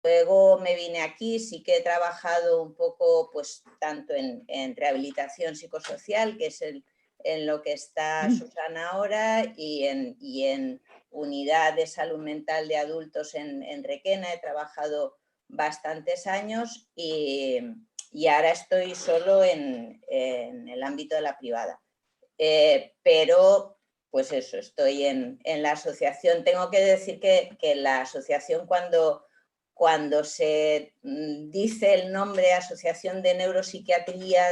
luego me vine aquí, sí que he trabajado un poco, pues tanto en rehabilitación psicosocial, que es en lo que está Susana ahora, y en unidad de salud mental de adultos en Requena. He trabajado bastantes años y ahora estoy solo en el ámbito de la privada. Pero pues eso, estoy en la asociación. Tengo que decir que la asociación, cuando se dice el nombre Asociación de Neuropsiquiatría,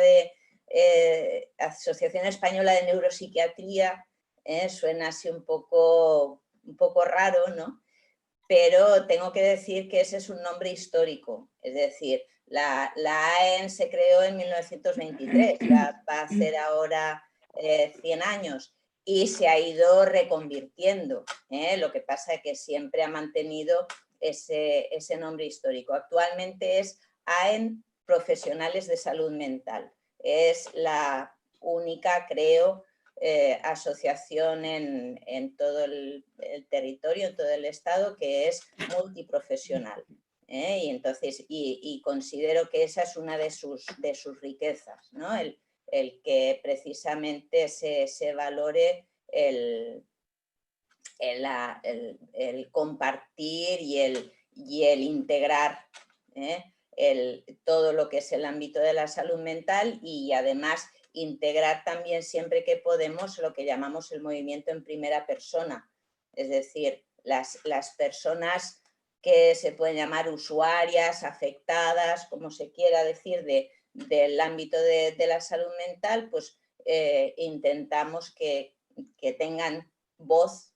Asociación Española de Neuropsiquiatría, suena así un poco raro, ¿no? Pero tengo que decir que ese es un nombre histórico, es decir, la AEN se creó en 1923, ya va a hacer ahora 100 años, y se ha ido reconvirtiendo, lo que pasa es que siempre ha mantenido ese nombre histórico. Actualmente es AEN Profesionales de Salud Mental, es la única, creo, asociación en todo el territorio, en todo el estado, que es multiprofesional. Y entonces, y considero que esa es una de sus riquezas, ¿no? El que precisamente se valore el compartir y el integrar todo lo que es el ámbito de la salud mental, y además integrar también siempre que podemos lo que llamamos el movimiento en primera persona, es decir, las personas que se pueden llamar usuarias, afectadas, como se quiera decir, del ámbito de la salud mental, pues intentamos que tengan voz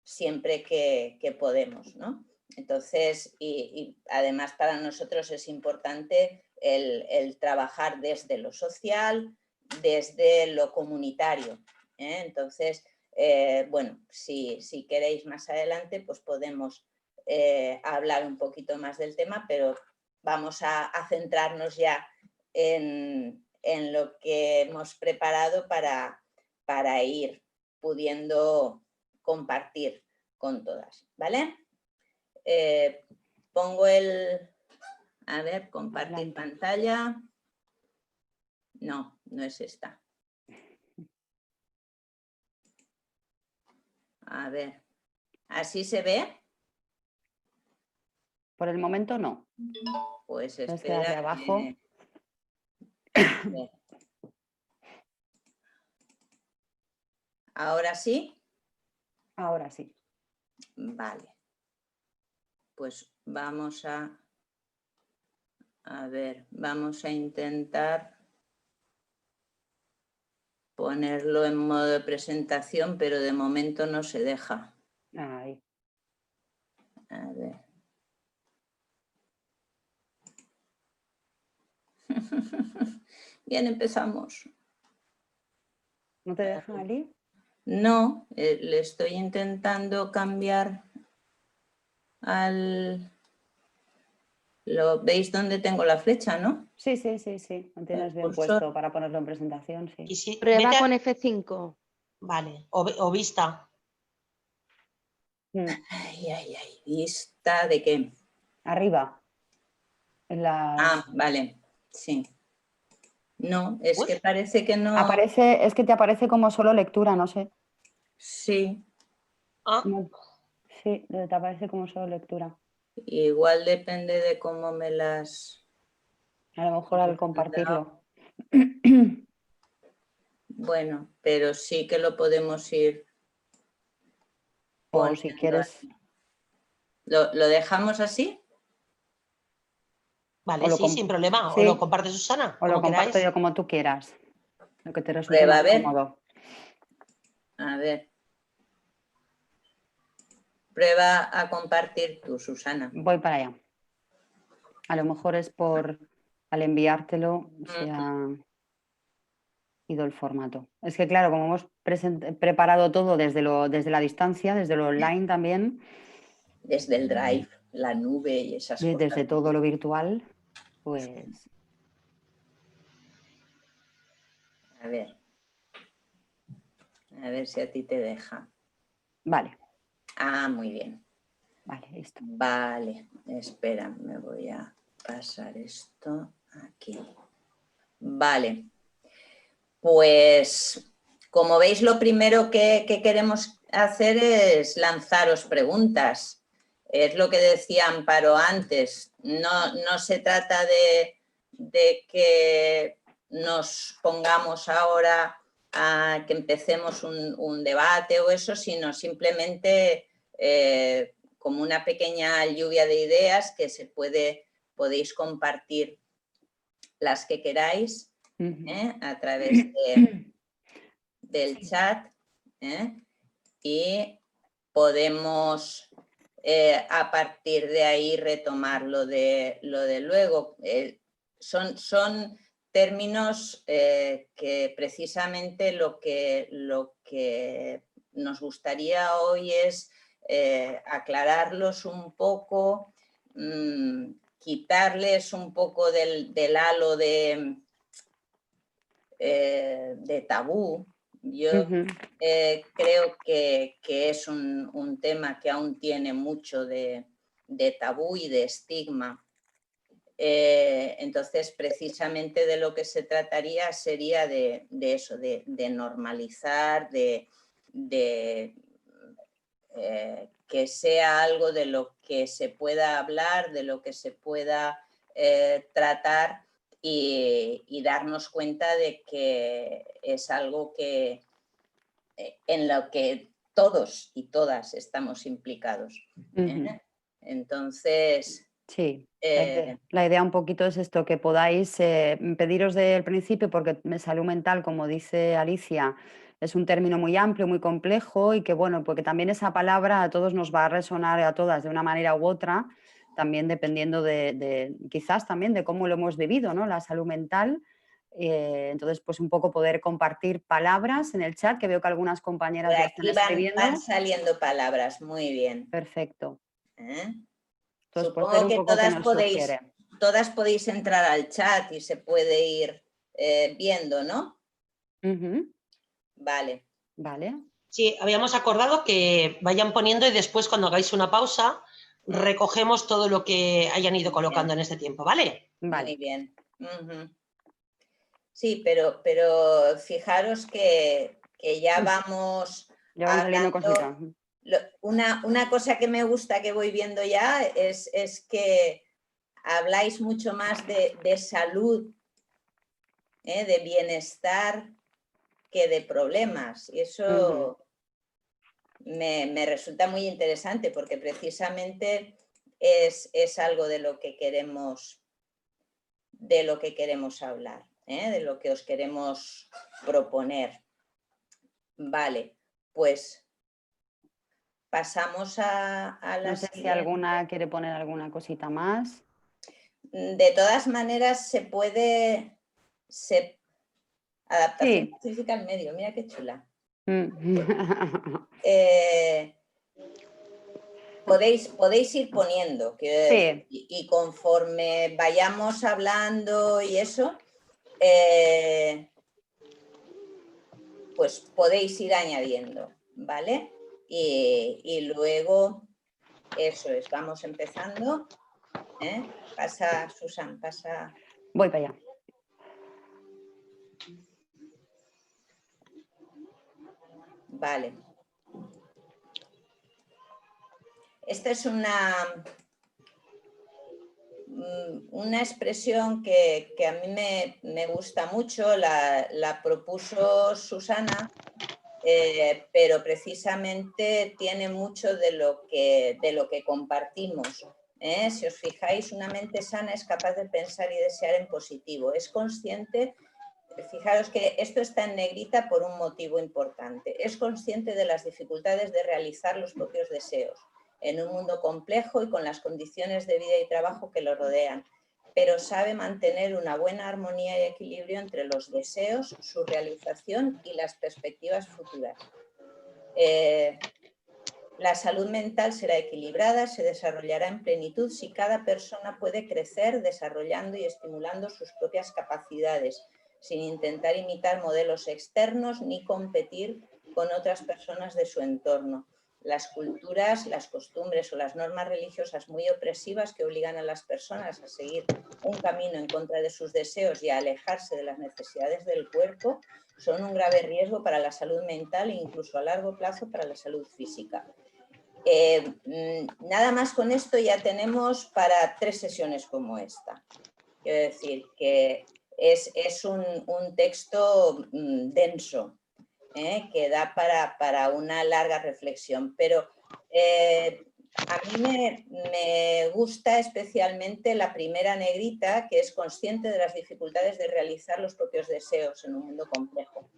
siempre que podemos, ¿no? Entonces, y además para nosotros es importante el trabajar desde lo social, desde lo comunitario. Entonces, bueno, si queréis más adelante, pues podemos hablar un poquito más del tema, pero vamos a centrarnos ya en lo que hemos preparado para ir pudiendo compartir con todas, ¿vale? Pongo a ver, compartir pantalla. No, no es esta. A ver, ¿así se ve? Por el momento no. Pues espera. De abajo. ¿Ahora sí? Ahora sí. Vale. Pues vamos a ver, vamos a intentar ponerlo en modo de presentación, pero de momento no se deja. Ahí. A ver. Bien, empezamos. ¿No te dejan, Ali? No, le estoy intentando cambiar ¿Veis dónde tengo la flecha, no? Sí. Lo tienes bien puesto para ponerlo en presentación, sí. Y si, Prueba con F5. Vale, o vista. Ay, ¿vista de qué? Arriba. Vale, sí. No, es que parece que no. Es que te aparece como solo lectura, no sé. Sí. Sí, te aparece como solo lectura. Igual depende de cómo me las... A lo mejor al compartirlo. Bueno, pero sí que lo podemos ir poniendo. O si quieres... ¿Lo dejamos así? Vale, sí, sin problema. Sí. O lo comparte Susana. O lo comparto yo como tú quieras. Lo que te resulte Prueba, más cómodo. A ver. Prueba a compartir tú, Susana. Voy para allá. A lo mejor es al enviártelo se ha ido el formato. Es que claro, como hemos preparado todo desde la distancia, desde lo online también. Desde el Drive, la nube y esas cosas. Desde todo lo virtual, pues... A ver si a ti te deja. Vale. Muy bien. Vale, listo. Vale, espera, me voy a pasar esto aquí. Vale, pues como veis, lo primero que queremos hacer es lanzaros preguntas. Es lo que decía Amparo antes, no se trata de que nos pongamos ahora a que empecemos un debate o eso, sino simplemente como una pequeña lluvia de ideas que podéis compartir las que queráis a través del chat y podemos a partir de ahí retomar lo de luego. Son términos que precisamente lo que nos gustaría hoy es aclararlos un poco, quitarles un poco del halo de tabú. Yo creo que es un tema que aún tiene mucho de tabú y de estigma. Entonces, precisamente de lo que se trataría sería de eso, de normalizar, que sea algo de lo que se pueda hablar, de lo que se pueda tratar y darnos cuenta de que es algo que en lo que todos y todas estamos implicados. Entonces... Sí, la idea un poquito es esto, que podáis pediros del principio, porque salud mental, como dice Alicia, es un término muy amplio, muy complejo y que bueno, porque también esa palabra a todos nos va a resonar, a todas de una manera u otra, también dependiendo de quizás también de cómo lo hemos vivido, ¿no? La salud mental. Entonces, pues un poco poder compartir palabras en el chat, que veo que algunas compañeras ya están escribiendo. Van saliendo palabras, muy bien. Perfecto. Entonces, supongo que todas podéis entrar al chat y se puede ir viendo, ¿no? Vale. Vale. Sí, habíamos acordado que vayan poniendo y después cuando hagáis una pausa recogemos todo lo que hayan ido colocando en este tiempo, ¿vale? Muy bien. Sí, pero fijaros que ya vamos Ya van saliendo cositas. Una cosa que me gusta que voy viendo ya es que habláis mucho más de salud, de bienestar, que de problemas. Y eso me resulta muy interesante porque precisamente es algo de lo que queremos hablar, de lo que os queremos proponer. Vale, pues pasamos a la No sé siguiente. si alguna quiere poner alguna cosita más. De todas maneras, se puede... adaptación física al medio, mira qué chula. Podéis ir poniendo y conforme vayamos hablando y eso, pues podéis ir añadiendo, ¿vale? Y luego, eso es, vamos empezando. Pasa, Susan, pasa. Voy para allá. Vale. Esta es una expresión que a mí me gusta mucho, la propuso Susana, pero precisamente tiene mucho de lo que compartimos. Si os fijáis, una mente sana es capaz de pensar y desear en positivo. Es consciente, fijaros que esto está en negrita por un motivo importante. Es consciente de las dificultades de realizar los propios deseos en un mundo complejo y con las condiciones de vida y trabajo que lo rodean, pero sabe mantener una buena armonía y equilibrio entre los deseos, su realización y las perspectivas futuras. La salud mental será equilibrada, se desarrollará en plenitud si cada persona puede crecer desarrollando y estimulando sus propias capacidades, sin intentar imitar modelos externos ni competir con otras personas de su entorno. las culturas, las costumbres o las normas religiosas muy opresivas que obligan a las personas a seguir un camino en contra de sus deseos y a alejarse de las necesidades del cuerpo, son un grave riesgo para la salud mental e incluso a largo plazo para la salud física. Nada más con esto ya tenemos para 3 sesiones como esta. Quiero decir que es un texto denso, que da para una larga reflexión, pero a mí me gusta especialmente la primera negrita, que es consciente de las dificultades de realizar los propios deseos en un mundo complejo.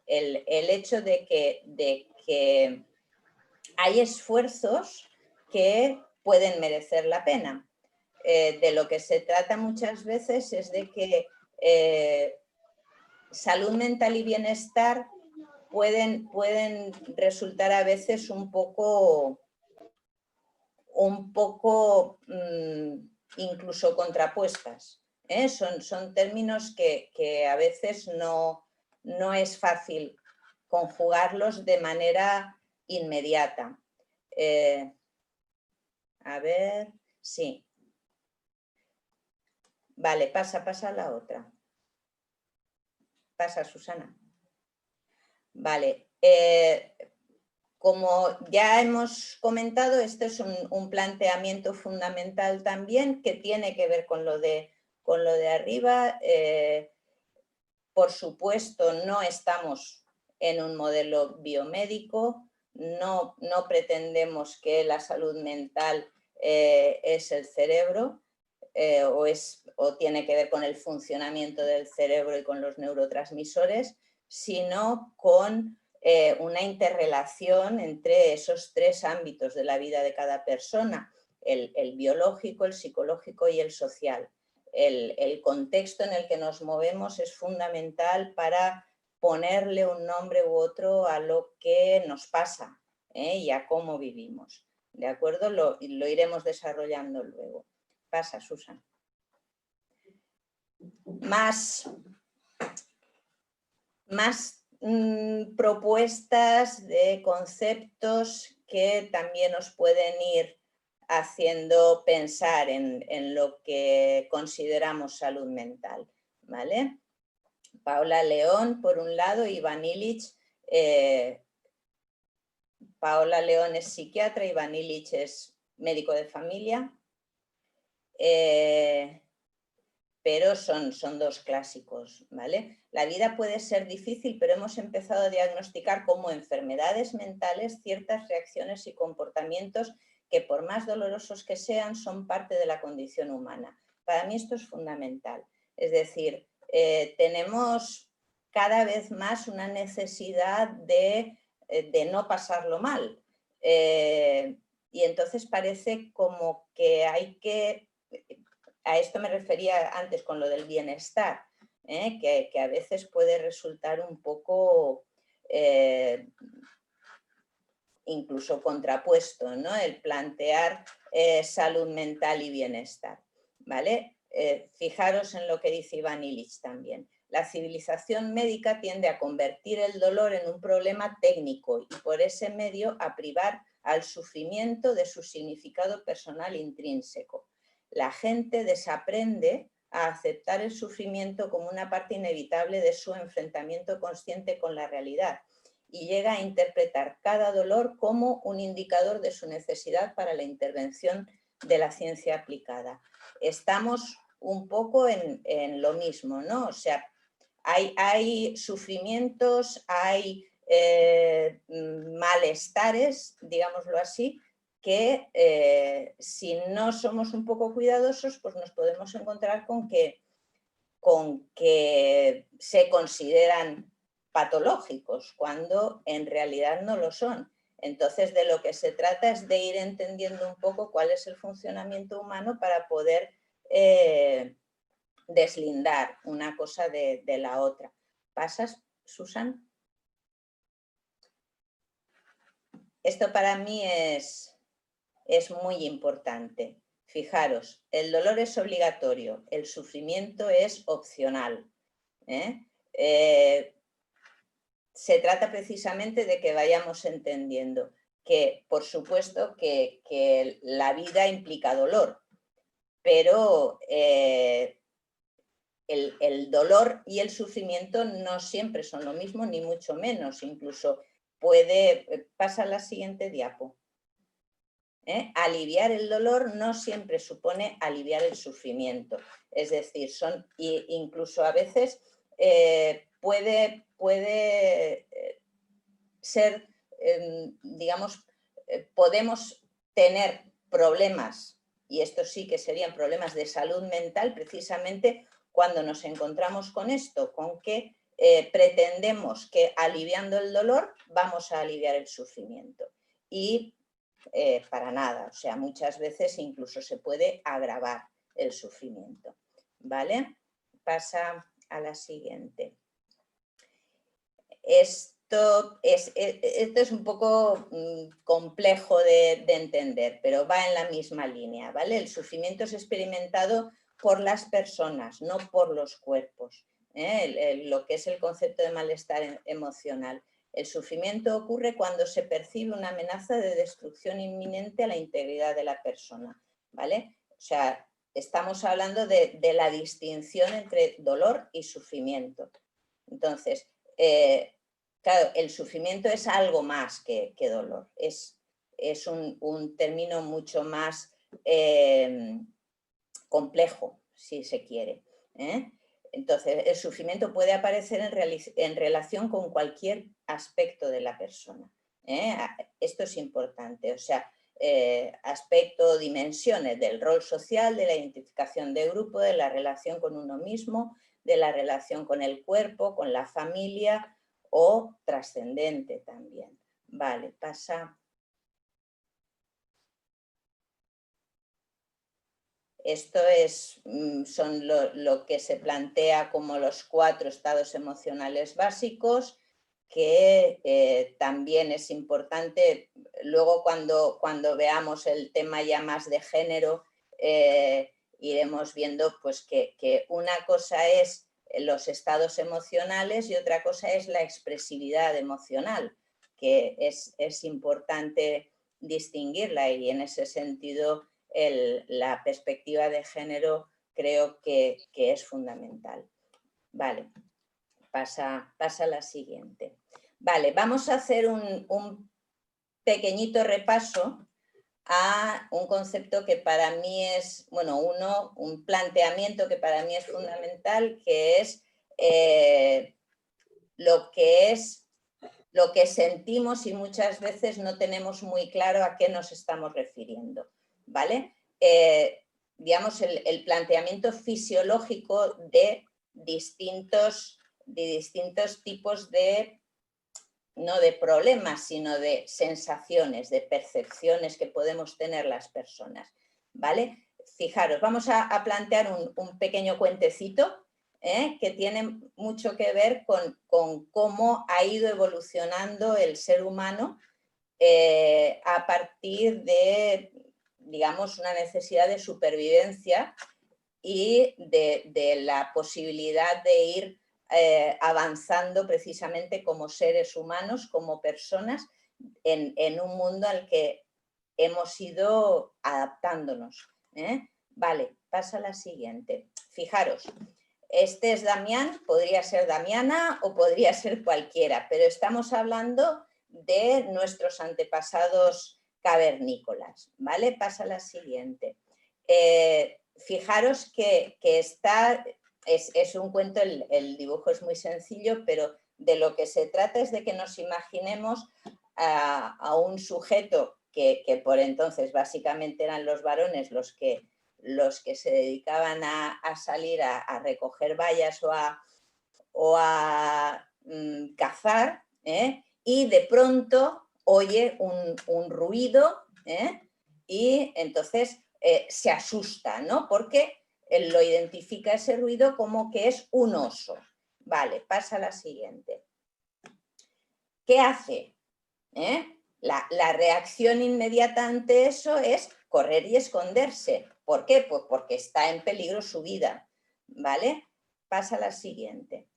El hecho de que hay esfuerzos que pueden merecer la pena. De lo que se trata muchas veces es de que salud mental y bienestar pueden resultar a veces un poco incluso contrapuestas. Son términos que a veces no es fácil conjugarlos de manera inmediata. A ver, sí. Vale, pasa a la otra. Pasa, Susana. Vale. Como ya hemos comentado, este es un planteamiento fundamental también que tiene que ver con lo de arriba. Por supuesto, no estamos en un modelo biomédico, no pretendemos que la salud mental es el cerebro o tiene que ver con el funcionamiento del cerebro y con los neurotransmisores, sino con una interrelación entre esos 3 ámbitos de la vida de cada persona, el biológico, el psicológico y el social. El contexto en el que nos movemos es fundamental para ponerle un nombre u otro a lo que nos pasa y a cómo vivimos. ¿De acuerdo? Lo iremos desarrollando luego. Pasa, Susan. Más propuestas de conceptos que también os pueden ir haciendo pensar en lo que consideramos salud mental, ¿vale? Paola León, por un lado, Ivan Illich. Paola León es psiquiatra, Ivan Illich es médico de familia. Pero son 2 clásicos, ¿vale? La vida puede ser difícil, pero hemos empezado a diagnosticar como enfermedades mentales ciertas reacciones y comportamientos que, por más dolorosos que sean, son parte de la condición humana. Para mí esto es fundamental. Es decir, tenemos cada vez más una necesidad de no pasarlo mal. Y entonces parece como que hay que... A esto me refería antes con lo del bienestar, que a veces puede resultar un poco incluso contrapuesto, ¿no? El plantear salud mental y bienestar, ¿vale? Fijaros en lo que dice Ivan Illich también. La civilización médica tiende a convertir el dolor en un problema técnico y por ese medio a privar al sufrimiento de su significado personal intrínseco. La gente desaprende a aceptar el sufrimiento como una parte inevitable de su enfrentamiento consciente con la realidad y llega a interpretar cada dolor como un indicador de su necesidad para la intervención de la ciencia aplicada. Estamos un poco en lo mismo, ¿no? O sea, hay sufrimientos, hay malestares, digámoslo así, que si no somos un poco cuidadosos, pues nos podemos encontrar con que se consideran patológicos, cuando en realidad no lo son. Entonces, de lo que se trata es de ir entendiendo un poco cuál es el funcionamiento humano para poder deslindar una cosa de la otra. ¿Pasas, Susan? Esto para mí es muy importante. Fijaros, el dolor es obligatorio, el sufrimiento es opcional. Se trata precisamente de que vayamos entendiendo que por supuesto que la vida implica dolor, pero el dolor y el sufrimiento no siempre son lo mismo, ni mucho menos. Incluso pasa la siguiente diapo. Aliviar el dolor no siempre supone aliviar el sufrimiento. Es decir, incluso a veces puede ser, digamos, podemos tener problemas, y estos sí que serían problemas de salud mental, precisamente cuando nos encontramos con esto, con que pretendemos que aliviando el dolor vamos a aliviar el sufrimiento. Y para nada, o sea, muchas veces incluso se puede agravar el sufrimiento. ¿Vale? Pasa a la siguiente. Esto es un poco complejo de entender, pero va en la misma línea, ¿vale? El sufrimiento es experimentado por las personas, no por los cuerpos, lo que es el concepto de malestar emocional. El sufrimiento ocurre cuando se percibe una amenaza de destrucción inminente a la integridad de la persona, ¿vale? O sea, estamos hablando de la distinción entre dolor y sufrimiento. Entonces, claro, el sufrimiento es algo más que dolor, es un término mucho más complejo, si se quiere. Entonces, el sufrimiento puede aparecer en relación con cualquier aspecto de la persona. Esto es importante, o sea, aspecto, dimensiones del rol social, de la identificación de grupo, de la relación con uno mismo, de la relación con el cuerpo, con la familia o trascendente también. Vale, pasa. Esto son lo que se plantea como los 4 estados emocionales básicos, que también es importante. Luego cuando veamos el tema ya más de género, iremos viendo pues, que una cosa es los estados emocionales y otra cosa es la expresividad emocional, que es importante distinguirla, y en ese sentido la perspectiva de género creo que es fundamental. Vale, pasa a la siguiente. Vale, vamos a hacer un pequeñito repaso a un concepto que para mí es, bueno, un planteamiento que para mí es fundamental, que es lo que sentimos y muchas veces no tenemos muy claro a qué nos estamos refiriendo, ¿vale? Digamos, el planteamiento fisiológico de distintos tipos no de problemas, sino de sensaciones, de percepciones que podemos tener las personas, ¿vale? Fijaros, vamos a plantear un pequeño cuentecito que tiene mucho que ver con cómo ha ido evolucionando el ser humano a partir de, digamos, una necesidad de supervivencia y de la posibilidad de ir avanzando precisamente como seres humanos, como personas, en un mundo al que hemos ido adaptándonos. Vale, pasa a la siguiente. Fijaros, este es Damián, podría ser Damiana o podría ser cualquiera, pero estamos hablando de nuestros antepasados cavernícolas, ¿vale? Pasa a la siguiente. Fijaros que es un cuento, el dibujo es muy sencillo, pero de lo que se trata es de que nos imaginemos a un sujeto que por entonces básicamente eran los varones los que se dedicaban a salir a recoger bayas o a cazar, y de pronto oye un ruido, y entonces se asusta, ¿no? Porque él lo identifica ese ruido como que es un oso. Vale, pasa a la siguiente. ¿Qué hace? La reacción inmediata ante eso es correr y esconderse. ¿Por qué? Pues porque está en peligro su vida. ¿Vale? Pasa a la siguiente.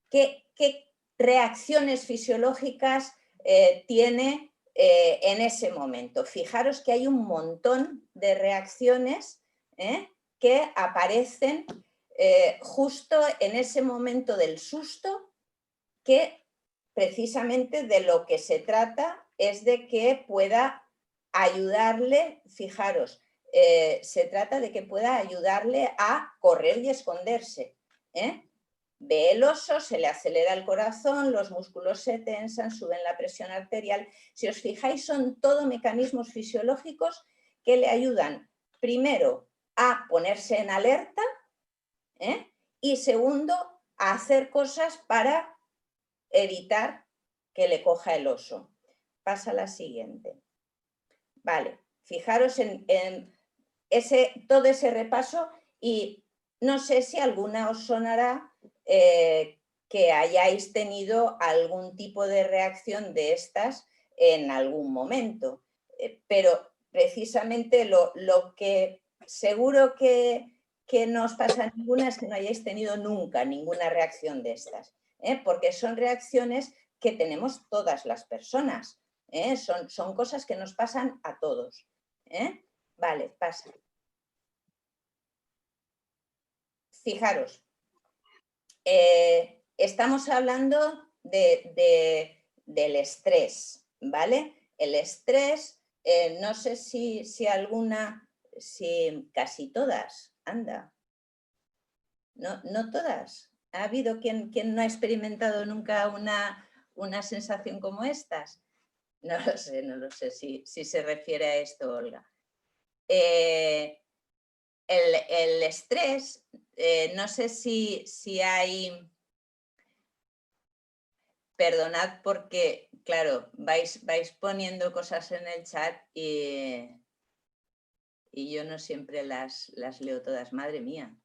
¿Qué reacciones fisiológicas tiene en ese momento. Fijaros que hay un montón de reacciones que aparecen justo en ese momento del susto, que precisamente de lo que se trata es de que pueda ayudarle, fijaros, se trata de que pueda ayudarle a correr y esconderse. Ve el oso, se le acelera el corazón, los músculos se tensan, suben la presión arterial. Si os fijáis, son todo mecanismos fisiológicos que le ayudan, primero, a ponerse en alerta, y segundo, a hacer cosas para evitar que le coja el oso. Pasa a la siguiente. Vale, fijaros en todo ese repaso, y no sé si alguna os sonará que hayáis tenido algún tipo de reacción de estas en algún momento. Pero precisamente lo que seguro que no os pasa ninguna es que no hayáis tenido nunca ninguna reacción de estas. Porque son reacciones que tenemos todas las personas. Son cosas que nos pasan a todos. Vale, pasa. Fijaros, estamos hablando del estrés, ¿vale? El estrés, no sé si casi todas, anda. No todas. ¿Ha habido quien no ha experimentado nunca una sensación como estas? No lo sé si se refiere a esto, Olga. El estrés, no sé si hay... Perdonad porque, claro, vais poniendo cosas en el chat y yo no siempre las leo todas, madre mía.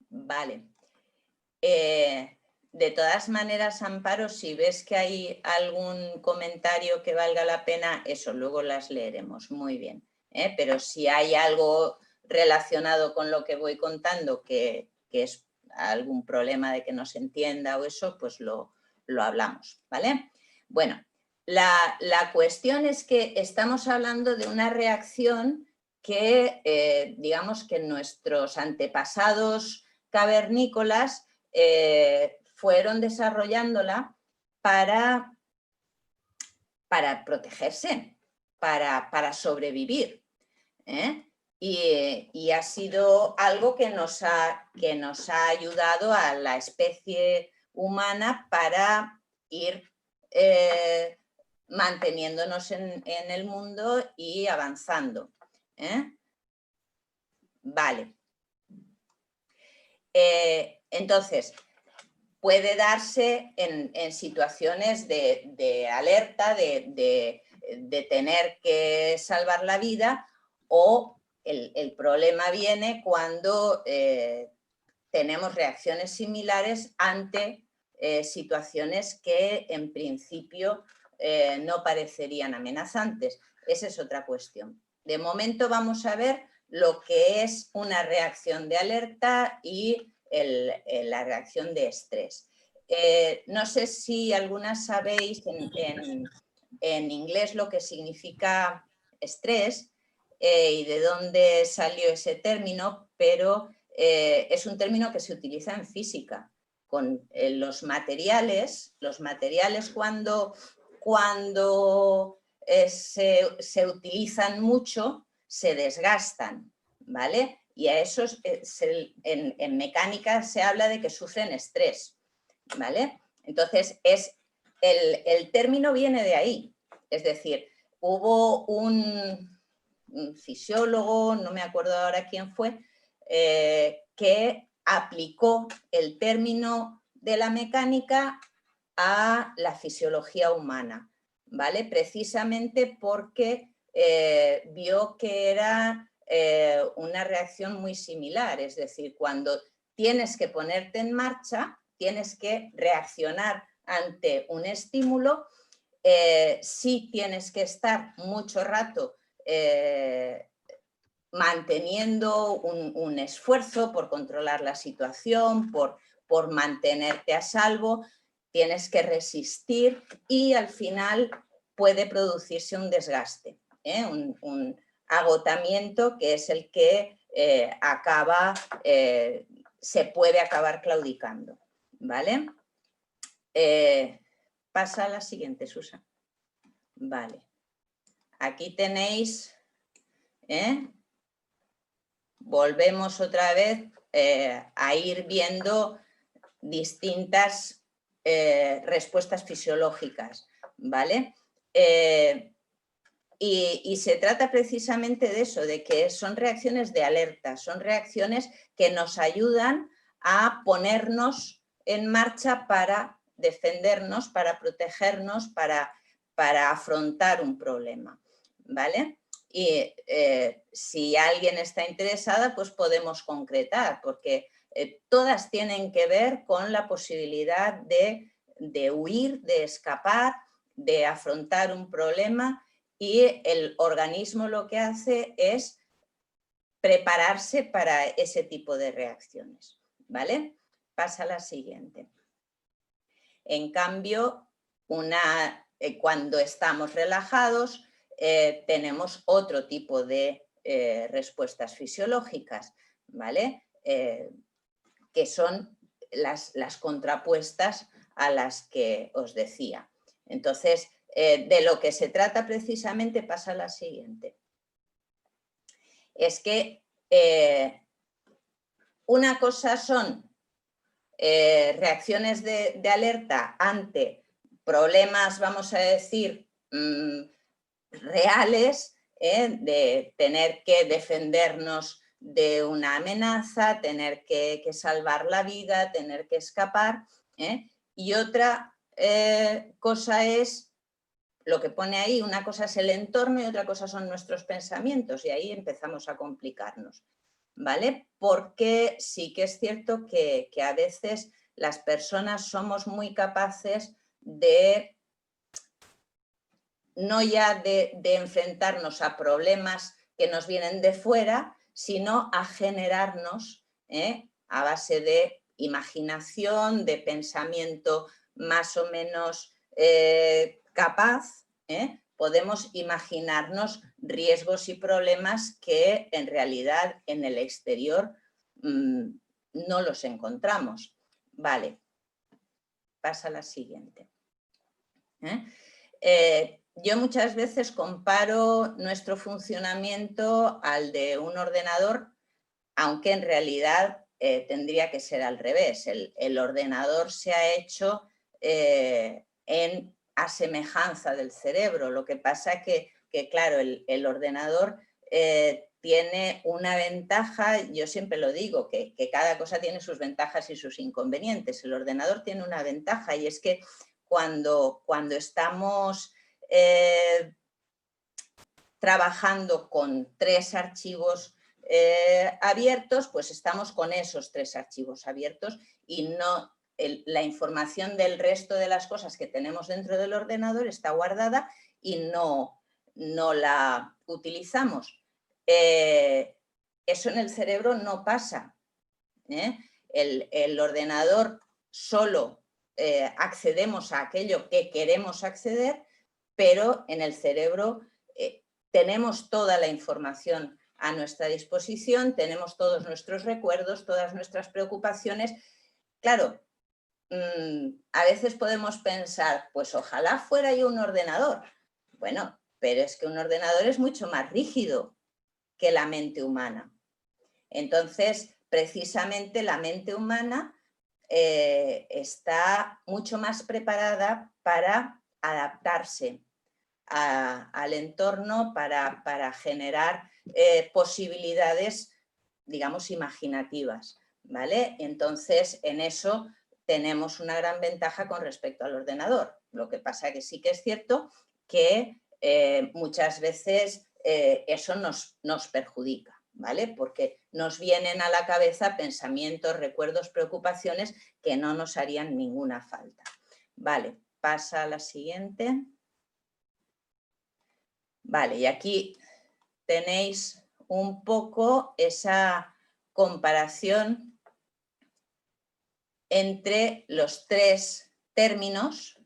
Vale. De todas maneras, Amparo, si ves que hay algún comentario que valga la pena, eso, luego las leeremos. Muy bien. Pero si hay algo relacionado con lo que voy contando que es algún problema de que no se entienda o eso, pues lo hablamos, ¿vale? Bueno, la cuestión es que estamos hablando de una reacción que, digamos que nuestros antepasados cavernícolas fueron desarrollándola para protegerse, para sobrevivir. Y ha sido algo que nos ha ayudado a la especie humana para ir manteniéndonos en el mundo y avanzando. Vale. Entonces, puede darse en situaciones de alerta, de tener que salvar la vida, o el problema viene cuando tenemos reacciones similares ante situaciones que en principio no parecerían amenazantes. Esa es otra cuestión. De momento vamos a ver lo que es una reacción de alerta y la reacción de estrés. No sé si algunas sabéis en inglés lo que significa estrés y de dónde salió ese término, pero es un término que se utiliza en física. Con los materiales cuando se utilizan mucho, se desgastan, ¿vale? Y a eso en mecánica se habla de que sufren estrés, ¿vale? Entonces, el término viene de ahí. Es decir, hubo un fisiólogo, no me acuerdo ahora quién fue, que aplicó el término de la mecánica a la fisiología humana, ¿vale? Precisamente porque vio que era una reacción muy similar, es decir, cuando tienes que ponerte en marcha, tienes que reaccionar ante un estímulo, sí tienes que estar mucho rato manteniendo un esfuerzo por controlar la situación, por mantenerte a salvo, tienes que resistir y al final puede producirse un desgaste, un agotamiento que es el que se puede acabar claudicando, ¿vale? Pasa a la siguiente, Susa. Vale. Aquí tenéis, volvemos otra vez a ir viendo distintas respuestas fisiológicas, ¿vale? Y se trata precisamente de eso, de que son reacciones de alerta, son reacciones que nos ayudan a ponernos en marcha para defendernos, para protegernos, para afrontar un problema, ¿vale? Y si alguien está interesada, pues podemos concretar, porque todas tienen que ver con la posibilidad de huir, de escapar, de afrontar un problema, y el organismo lo que hace es prepararse para ese tipo de reacciones, ¿vale? Pasa a la siguiente. En cambio, cuando estamos relajados, tenemos otro tipo de respuestas fisiológicas, ¿vale? Que son las contrapuestas a las que os decía. Entonces, de lo que se trata precisamente pasa a la siguiente. Es que una cosa son reacciones de alerta ante problemas, vamos a decir, reales, de tener que defendernos de una amenaza, tener que salvar la vida, tener que escapar, y otra cosa es lo que pone ahí, una cosa es el entorno y otra cosa son nuestros pensamientos, y ahí empezamos a complicarnos, ¿vale? Porque sí que es cierto que a veces las personas somos muy capaces de, no ya de enfrentarnos a problemas que nos vienen de fuera, sino a generarnos a base de imaginación, de pensamiento más o menos capaz, podemos imaginarnos riesgos y problemas que en realidad en el exterior no los encontramos. Vale, pasa a la siguiente. Yo muchas veces comparo nuestro funcionamiento al de un ordenador, aunque en realidad tendría que ser al revés. El ordenador se ha hecho a semejanza del cerebro. Lo que pasa que claro, el ordenador tiene una ventaja, yo siempre lo digo, que cada cosa tiene sus ventajas y sus inconvenientes. El ordenador tiene una ventaja, y es que cuando estamos trabajando con 3 archivos abiertos, pues estamos con esos 3 archivos abiertos y no la información del resto de las cosas que tenemos dentro del ordenador está guardada y no la utilizamos. Eso en el cerebro no pasa. El ordenador solo accedemos a aquello que queremos acceder, pero en el cerebro tenemos toda la información a nuestra disposición, tenemos todos nuestros recuerdos, todas nuestras preocupaciones. Claro, a veces podemos pensar, pues ojalá fuera yo un ordenador. Bueno, pero es que un ordenador es mucho más rígido que la mente humana. Entonces, precisamente la mente humana está mucho más preparada para adaptarse al entorno, para generar posibilidades, digamos, imaginativas, ¿vale? Entonces, en eso tenemos una gran ventaja con respecto al ordenador. Lo que pasa que sí que es cierto que muchas veces eso nos perjudica, ¿vale? Porque nos vienen a la cabeza pensamientos, recuerdos, preocupaciones que no nos harían ninguna falta. Vale, pasa a la siguiente. Vale, y aquí tenéis un poco esa comparación entre los 3 términos.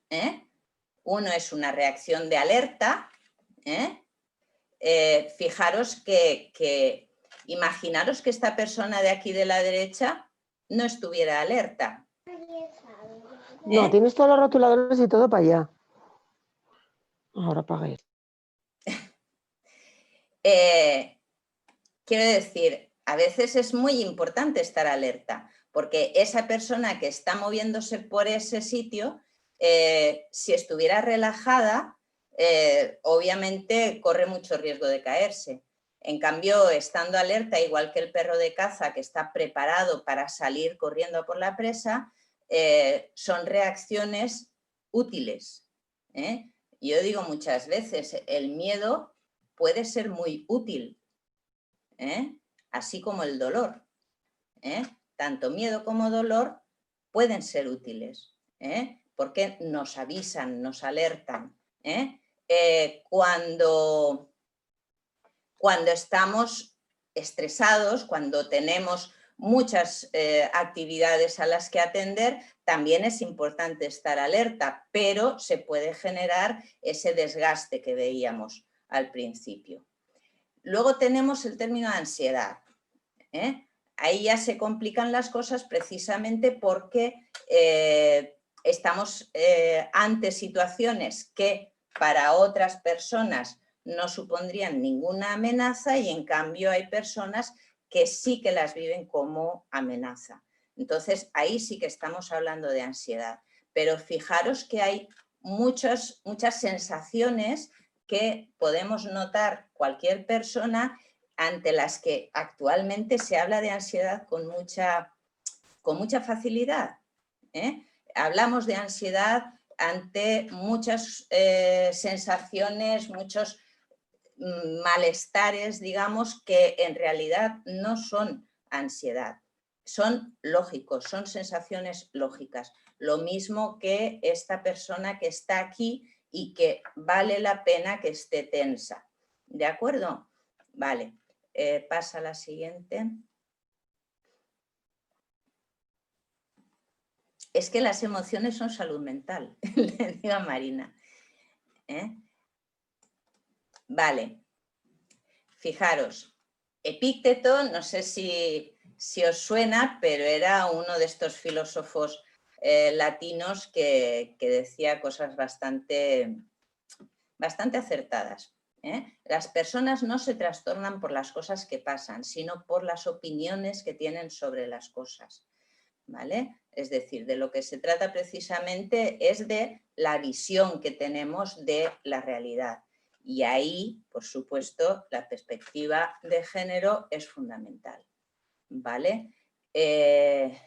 Uno es una reacción de alerta. Fijaros que imaginaros que esta persona de aquí de la derecha no estuviera alerta. No, tienes todos los rotuladores y todo para allá. Ahora apagué. Quiero decir, a veces es muy importante estar alerta, porque esa persona que está moviéndose por ese sitio, si estuviera relajada, obviamente corre mucho riesgo de caerse. En cambio, estando alerta, igual que el perro de caza que está preparado para salir corriendo por la presa, son reacciones útiles. Yo digo muchas veces, el miedo puede ser muy útil, así como el dolor. Tanto miedo como dolor pueden ser útiles, porque nos avisan, nos alertan. Cuando estamos estresados, cuando tenemos muchas actividades a las que atender, también es importante estar alerta, pero se puede generar ese desgaste que veíamos al principio. Luego tenemos el término ansiedad. Ahí ya se complican las cosas precisamente porque estamos ante situaciones que para otras personas no supondrían ninguna amenaza y en cambio hay personas que sí que las viven como amenaza. Entonces ahí sí que estamos hablando de ansiedad, pero fijaros que hay muchas sensaciones que podemos notar cualquier persona ante las que actualmente se habla de ansiedad con mucha facilidad. Hablamos de ansiedad ante muchas sensaciones, muchos malestares, digamos, que en realidad no son ansiedad, son lógicos, son sensaciones lógicas. Lo mismo que esta persona que está aquí y que vale la pena que esté tensa. ¿De acuerdo? Vale, pasa a la siguiente. Es que las emociones son salud mental, le digo a Marina. Vale, fijaros, Epícteto, no sé si os suena, pero era uno de estos filósofos latinos que decía cosas bastante acertadas. Las personas no se trastornan por las cosas que pasan, sino por las opiniones que tienen sobre las cosas. ¿Vale? Es decir, de lo que se trata precisamente es de la visión que tenemos de la realidad. Y ahí, por supuesto, la perspectiva de género es fundamental. ¿Vale? En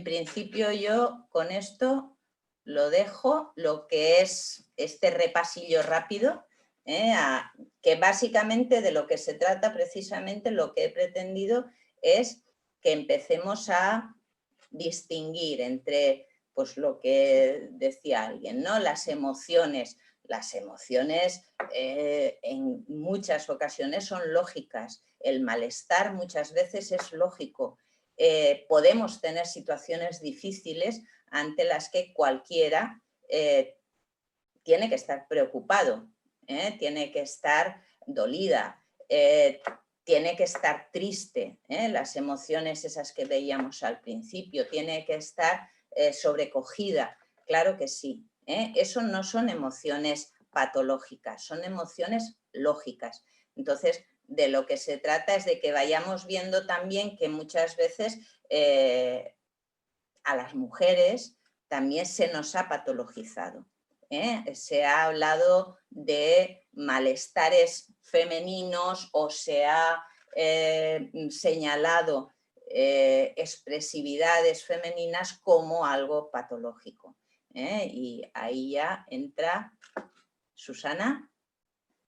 principio yo con esto lo dejo, lo que es este repasillo rápido, que básicamente de lo que se trata precisamente lo que he pretendido es que empecemos a distinguir entre, pues lo que decía alguien, ¿no? Las emociones en muchas ocasiones son lógicas, el malestar muchas veces es lógico. Podemos tener situaciones difíciles ante las que cualquiera tiene que estar preocupado, tiene que estar dolida, tiene que estar triste, las emociones esas que veíamos al principio, tiene que estar sobrecogida, claro que sí. Eso no son emociones patológicas, son emociones lógicas. Entonces, de lo que se trata es de que vayamos viendo también que muchas veces a las mujeres también se nos ha patologizado. Se ha hablado de malestares femeninos o se ha señalado expresividades femeninas como algo patológico. Y ahí ya entra Susana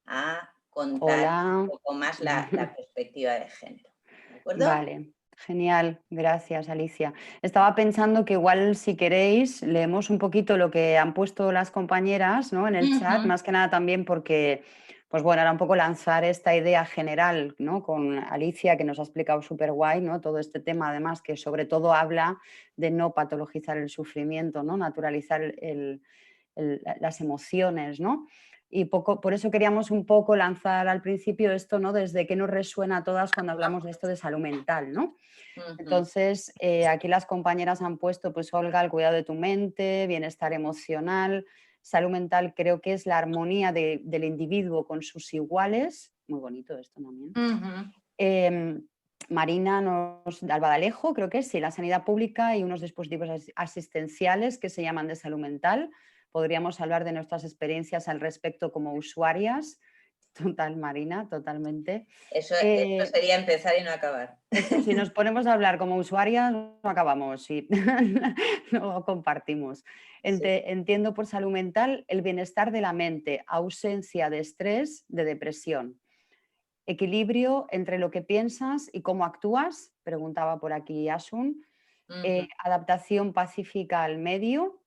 a contar un poco más la perspectiva de género. ¿De acuerdo? Vale. Genial, gracias Alicia. Estaba pensando que igual si queréis leemos un poquito lo que han puesto las compañeras, ¿no? En el chat, más que nada también porque Pues bueno, era un poco lanzar esta idea general, ¿no? Con Alicia, que nos ha explicado súper guay, ¿no? Todo este tema, además, que sobre todo habla de no patologizar el sufrimiento, ¿no? Naturalizar las emociones, ¿no? Y por eso queríamos un poco lanzar al principio esto, ¿no? Desde qué nos resuena a todas cuando hablamos de esto de salud mental, ¿no? Entonces, aquí las compañeras han puesto, pues Olga, el cuidado de tu mente, bienestar emocional, salud mental creo que es la armonía del individuo con sus iguales, muy bonito esto también. Marina de Albadalejo, creo que es, sí, la sanidad pública y unos dispositivos asistenciales que se llaman de salud mental. Podríamos hablar de nuestras experiencias al respecto como usuarias. Total, Marina, totalmente. Eso sería empezar y no acabar. Eso, si nos ponemos a hablar como usuarias, no acabamos y no compartimos. Sí. Entiendo por salud mental el bienestar de la mente, ausencia de estrés, de depresión. Equilibrio entre lo que piensas y cómo actúas, preguntaba por aquí Asun. Adaptación pacífica al medio.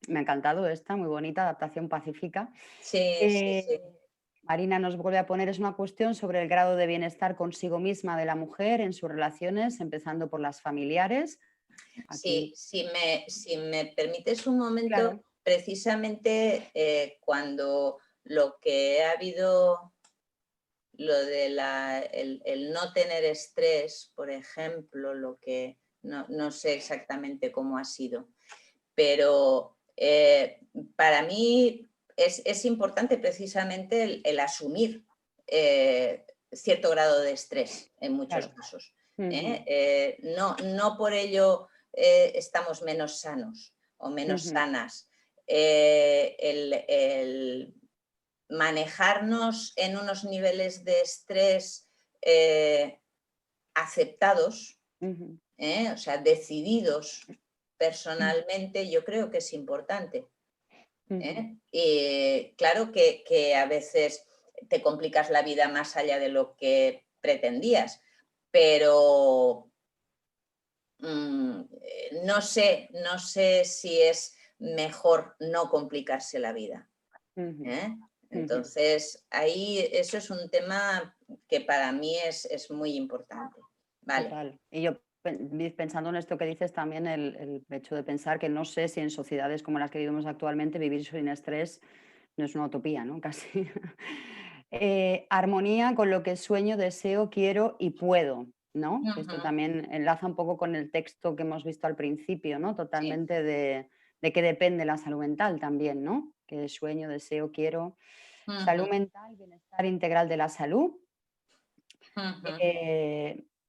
Me ha encantado esta, muy bonita, adaptación pacífica. Sí. Marina nos vuelve a poner, es una cuestión sobre el grado de bienestar consigo misma de la mujer en sus relaciones, empezando por las familiares. Aquí. Sí, si me permites un momento, claro. Precisamente cuando lo que ha habido, lo de el no tener estrés, por ejemplo, lo que no sé exactamente cómo ha sido, pero para mí es importante precisamente el asumir cierto grado de estrés en muchos casos. No por ello estamos menos sanos o menos sanas. El manejarnos en unos niveles de estrés aceptados, o sea, decididos personalmente, yo creo que es importante. Claro que a veces te complicas la vida más allá de lo que pretendías, pero no sé si es mejor no complicarse la vida. Entonces, ahí eso es un tema que para mí es muy importante. Vale. Total. Y yo pensando en esto que dices también, el hecho de pensar que no sé si en sociedades como las que vivimos actualmente vivir sin estrés no es una utopía, ¿no? Casi. Armonía con lo que sueño, deseo, quiero y puedo, ¿no? Esto también enlaza un poco con el texto que hemos visto al principio, ¿no? Totalmente de qué depende la salud mental también, ¿no? Que sueño, deseo, quiero. Salud mental, bienestar integral de la salud.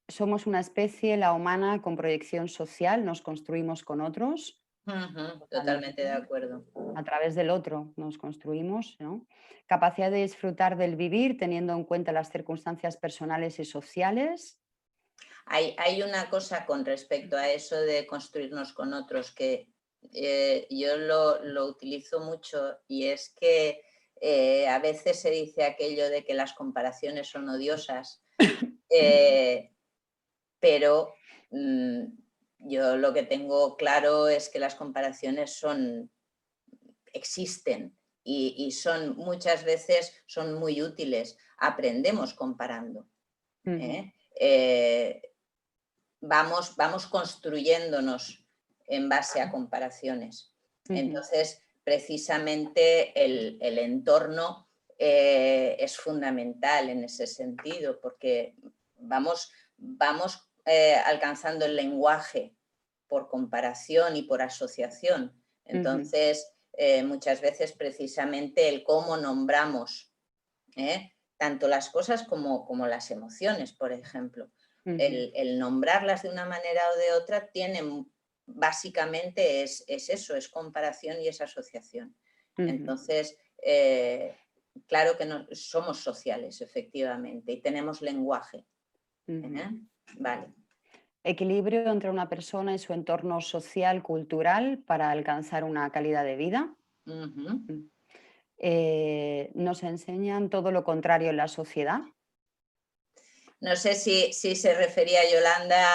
Somos una especie, la humana, con proyección social, nos construimos con otros. Totalmente de acuerdo. A través del otro nos construimos, ¿no? Capacidad de disfrutar del vivir teniendo en cuenta las circunstancias personales y sociales. Hay una cosa con respecto a eso de construirnos con otros que yo lo utilizo mucho y es que a veces se dice aquello de que las comparaciones son odiosas, pero yo lo que tengo claro es que las comparaciones existen y son muchas veces son muy útiles. Aprendemos comparando. Vamos construyéndonos en base a comparaciones. Entonces, precisamente el entorno es fundamental en ese sentido, porque vamos alcanzando el lenguaje por comparación y por asociación. Entonces, muchas veces precisamente el cómo nombramos tanto las cosas como las emociones, por ejemplo. El nombrarlas de una manera o de otra básicamente es eso, es comparación y es asociación. Entonces, claro que somos sociales, efectivamente, y tenemos lenguaje. Vale. Equilibrio entre una persona y su entorno social, cultural, para alcanzar una calidad de vida. Nos enseñan todo lo contrario en la sociedad. No sé si se refería Yolanda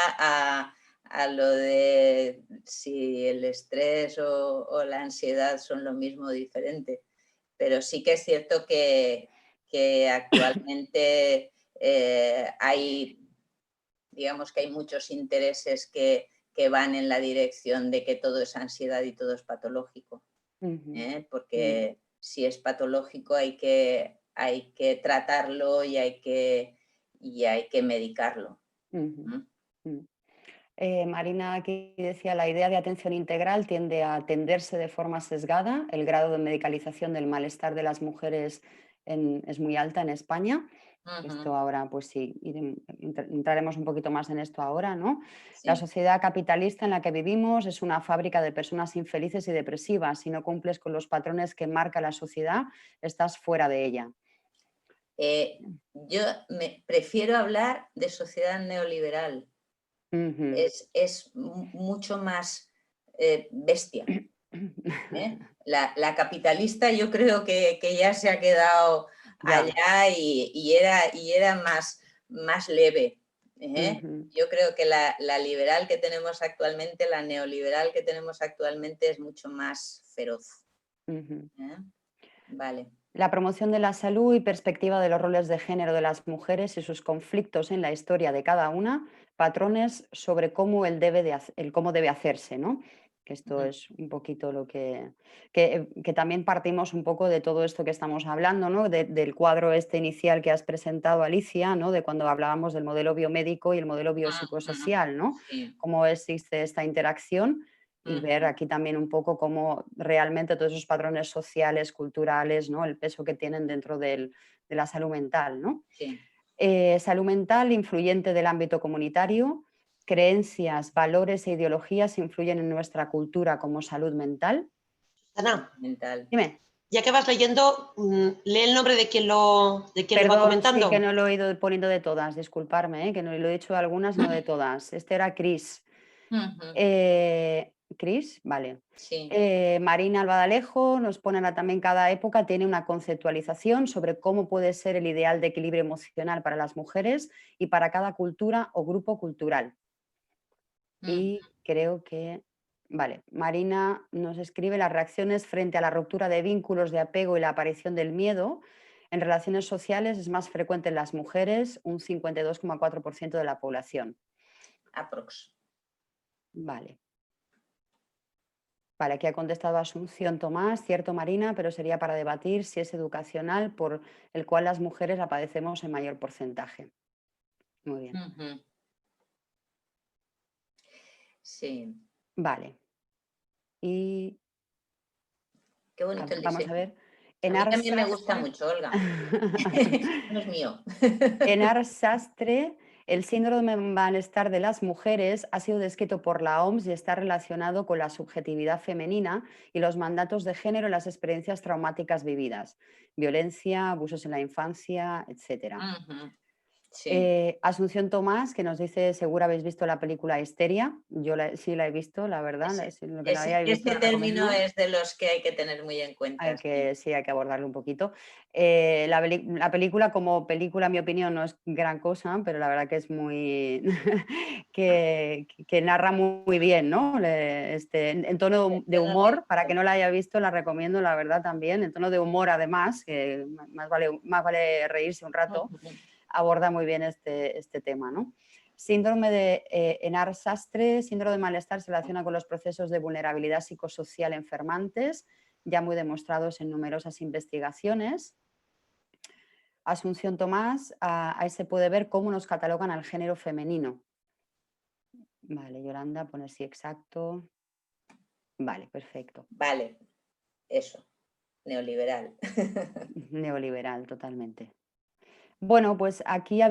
a lo de si el estrés o la ansiedad son lo mismo o diferente, pero sí que es cierto que que actualmente digamos que hay muchos intereses que van en la dirección de que todo es ansiedad y todo es patológico. Porque si es patológico hay que tratarlo y hay que medicarlo. Marina aquí decía, la idea de atención integral tiende a atenderse de forma sesgada. El grado de medicalización del malestar de las mujeres es muy alta en España. Esto ahora, pues sí, entraremos un poquito más en esto ahora, ¿no? Sí. La sociedad capitalista en la que vivimos es una fábrica de personas infelices y depresivas. Si no cumples con los patrones que marca la sociedad, estás fuera de ella. Yo prefiero hablar de sociedad neoliberal. Es mucho más bestia. La capitalista yo creo que ya se ha quedado allá y era más leve. Yo creo que la liberal que tenemos actualmente, la neoliberal que tenemos actualmente es mucho más feroz. Vale. La promoción de la salud y perspectiva de los roles de género de las mujeres y sus conflictos en la historia de cada una, patrones sobre cómo cómo debe hacerse, ¿no? Que esto es un poquito lo que también partimos un poco de todo esto que estamos hablando, ¿no? Del cuadro este inicial que has presentado, Alicia, ¿no? De cuando hablábamos del modelo biomédico y el modelo biopsicosocial, ¿no? Sí. Cómo existe esta interacción. Y ver aquí también un poco cómo realmente todos esos patrones sociales, culturales, ¿no? El peso que tienen dentro de la salud mental, ¿no? Sí. Salud mental influyente del ámbito comunitario, creencias, valores e ideologías influyen en nuestra cultura como salud mental. Ana, dime. Ya que vas leyendo, lee el nombre de quien lo va comentando. Sí, que no lo he ido poniendo de todas, disculparme, que no lo he dicho de algunas, no de todas. Este era Cris. Cris, vale. Sí. Marina Albadalejo nos pone también cada época tiene una conceptualización sobre cómo puede ser el ideal de equilibrio emocional para las mujeres y para cada cultura o grupo cultural. Y creo que, vale, Marina nos escribe las reacciones frente a la ruptura de vínculos de apego y la aparición del miedo. En relaciones sociales es más frecuente en las mujeres, un 52,4% de la población. Aprox. Vale. Vale, aquí ha contestado Asunción Tomás, cierto Marina, pero sería para debatir si es educacional por el cual las mujeres la padecemos en mayor porcentaje. Muy bien. Sí. Vale. Y qué bonito el vamos diseño. a ver. A mí también me gusta mucho, Olga. No es mío. Enar Sastre, el síndrome de malestar de las mujeres ha sido descrito por la OMS y está relacionado con la subjetividad femenina y los mandatos de género en las experiencias traumáticas vividas, violencia, abusos en la infancia, etc. Sí. Asunción Tomás, que nos dice, seguro habéis visto la película Histeria. Yo sí la he visto, la verdad. Este término es de los que hay que tener muy en cuenta. Sí, hay que abordarlo un poquito. La película, como película, en mi opinión, no es gran cosa, pero la verdad que es muy... que narra muy bien, ¿no? En tono de humor, para que no la haya visto, la recomiendo, la verdad, también. En tono de humor, además, que más vale reírse un rato. Aborda muy bien este tema, ¿no? Síndrome de Enar Sastre, síndrome de malestar se relaciona con los procesos de vulnerabilidad psicosocial enfermantes, ya muy demostrados en numerosas investigaciones. Asunción Tomás, ahí se puede ver cómo nos catalogan al género femenino. Vale, Yolanda, poner sí exacto. Vale, perfecto. Vale, eso, neoliberal. Neoliberal, totalmente. Bueno, pues aquí ya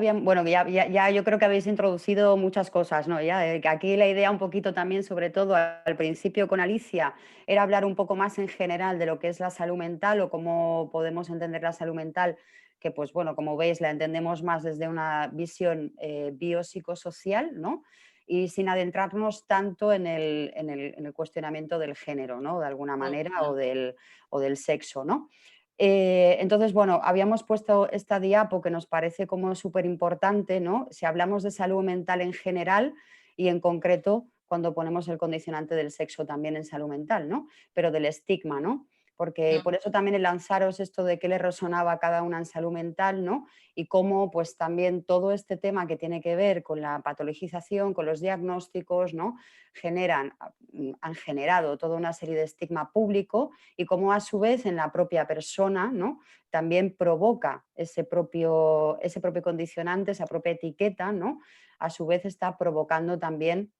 yo creo que habéis introducido muchas cosas, ¿no? Aquí la idea un poquito también, sobre todo al principio con Alicia, era hablar un poco más en general de lo que es la salud mental o cómo podemos entender la salud mental, que pues bueno, como veis la entendemos más desde una visión biopsicosocial, ¿no? Y sin adentrarnos tanto en el cuestionamiento del género, ¿no? De alguna manera, o del sexo, ¿no? Entonces, bueno, habíamos puesto esta diapo que nos parece como súper importante, ¿no? Si hablamos de salud mental en general y en concreto cuando ponemos el condicionante del sexo también en salud mental, ¿no? Pero del estigma, ¿no? porque por eso también el lanzaros esto de qué le resonaba a cada una en salud mental, ¿no? Y cómo pues también todo este tema que tiene que ver con la patologización, con los diagnósticos, ¿no? Han generado toda una serie de estigma público y cómo a su vez en la propia persona, ¿no? También provoca ese propio condicionante, esa propia etiqueta, ¿no? A su vez está provocando también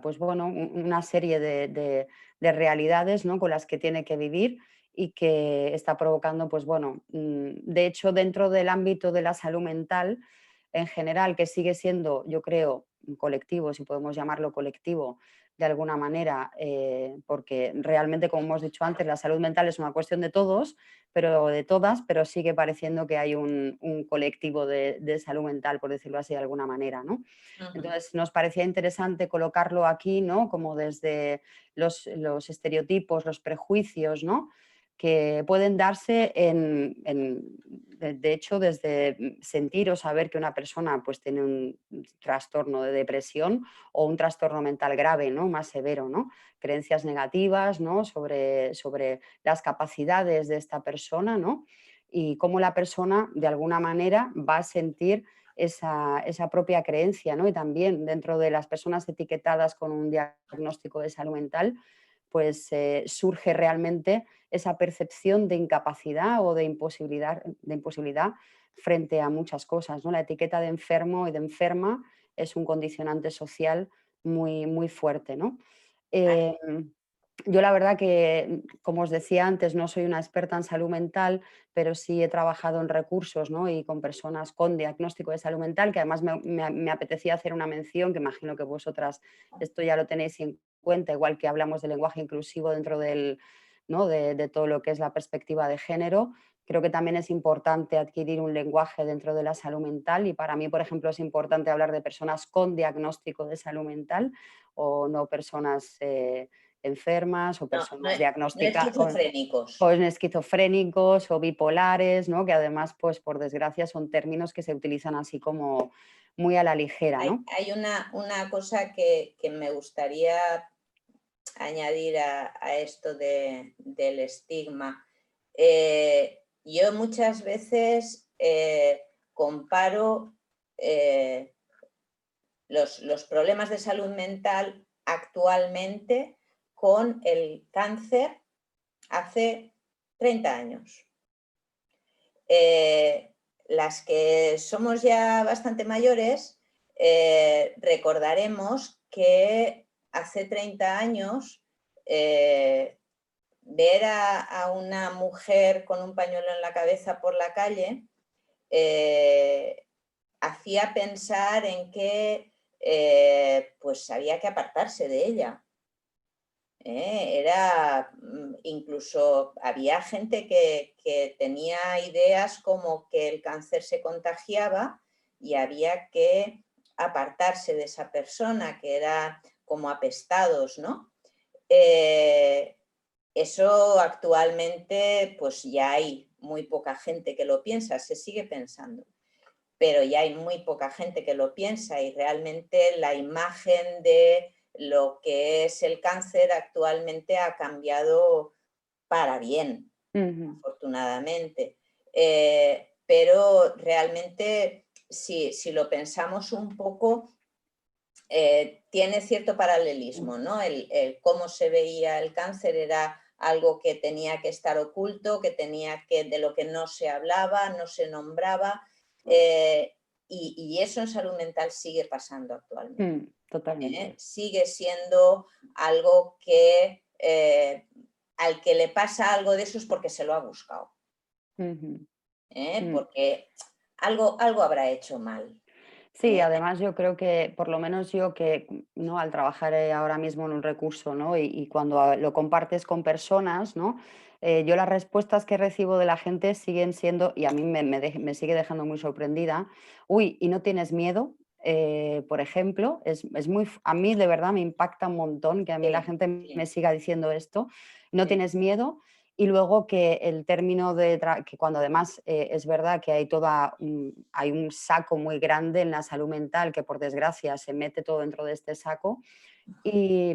pues bueno, una serie de realidades, ¿no? Con las que tiene que vivir y que está provocando, pues bueno, de hecho dentro del ámbito de la salud mental en general, que sigue siendo, yo creo, un colectivo, si podemos llamarlo colectivo, de alguna manera, porque realmente, como hemos dicho antes, la salud mental es una cuestión de todos, pero de todas, pero sigue pareciendo que hay un colectivo de salud mental, por decirlo así de alguna manera, ¿no? Entonces, nos parecía interesante colocarlo aquí, ¿no? Como desde los estereotipos, los prejuicios, ¿no? Que pueden darse de hecho, desde sentir o saber que una persona pues, tiene un trastorno de depresión o un trastorno mental grave, ¿no? Más severo, ¿no? Creencias negativas, ¿no? sobre las capacidades de esta persona, ¿no? Y cómo la persona, de alguna manera, va a sentir esa propia creencia, ¿no? Y también dentro de las personas etiquetadas con un diagnóstico de salud mental, pues surge realmente esa percepción de incapacidad o de imposibilidad frente a muchas cosas, ¿no? La etiqueta de enfermo y de enferma es un condicionante social muy, muy fuerte, ¿no? Yo la verdad que, como os decía antes, no soy una experta en salud mental, pero sí he trabajado en recursos, ¿no? Y con personas con diagnóstico de salud mental, que además me apetecía hacer una mención, que imagino que vosotras esto ya lo tenéis en cuenta, igual que hablamos de lenguaje inclusivo dentro ¿no? de todo lo que es la perspectiva de género. Creo que también es importante adquirir un lenguaje dentro de la salud mental y para mí, por ejemplo, es importante hablar de personas con diagnóstico de salud mental o no personas enfermas o personas No esquizofrénicos. o esquizofrénicos o bipolares, ¿no? Que además, pues por desgracia, son términos que se utilizan así como muy a la ligera, ¿no? Hay una cosa que me gustaría añadir a esto del estigma. Yo muchas veces comparo los problemas de salud mental actualmente con el cáncer hace 30 años. Las que somos ya bastante mayores recordaremos que hace 30 años ver a una mujer con un pañuelo en la cabeza por la calle hacía pensar en que pues había que apartarse de ella. Incluso había gente que tenía ideas como que el cáncer se contagiaba y había que apartarse de esa persona, que era como apestados, ¿no? Eso actualmente pues ya hay muy poca gente que lo piensa, se sigue pensando, pero ya hay muy poca gente que lo piensa y realmente la imagen de lo que es el cáncer actualmente ha cambiado para bien, afortunadamente. Pero realmente, si lo pensamos un poco, tiene cierto paralelismo, ¿no? El cómo se veía el cáncer era algo que tenía que estar oculto, de lo que no se hablaba, no se nombraba, y eso en salud mental sigue pasando actualmente. Totalmente. Sigue siendo algo que al que le pasa algo de eso es porque se lo ha buscado. Porque algo habrá hecho mal. Sí, además yo creo que, por lo menos yo que, ¿no? Al trabajar ahora mismo en un recurso, ¿no? Y cuando lo compartes con personas, ¿no? Yo las respuestas que recibo de la gente siguen siendo, y a mí me sigue dejando muy sorprendida, uy, ¿y no tienes miedo? Por ejemplo, a mí de verdad me impacta un montón que a mí la gente me siga diciendo esto, ¿no tienes miedo? Y luego que el término que cuando además es verdad que hay un saco muy grande en la salud mental que por desgracia se mete todo dentro de este saco y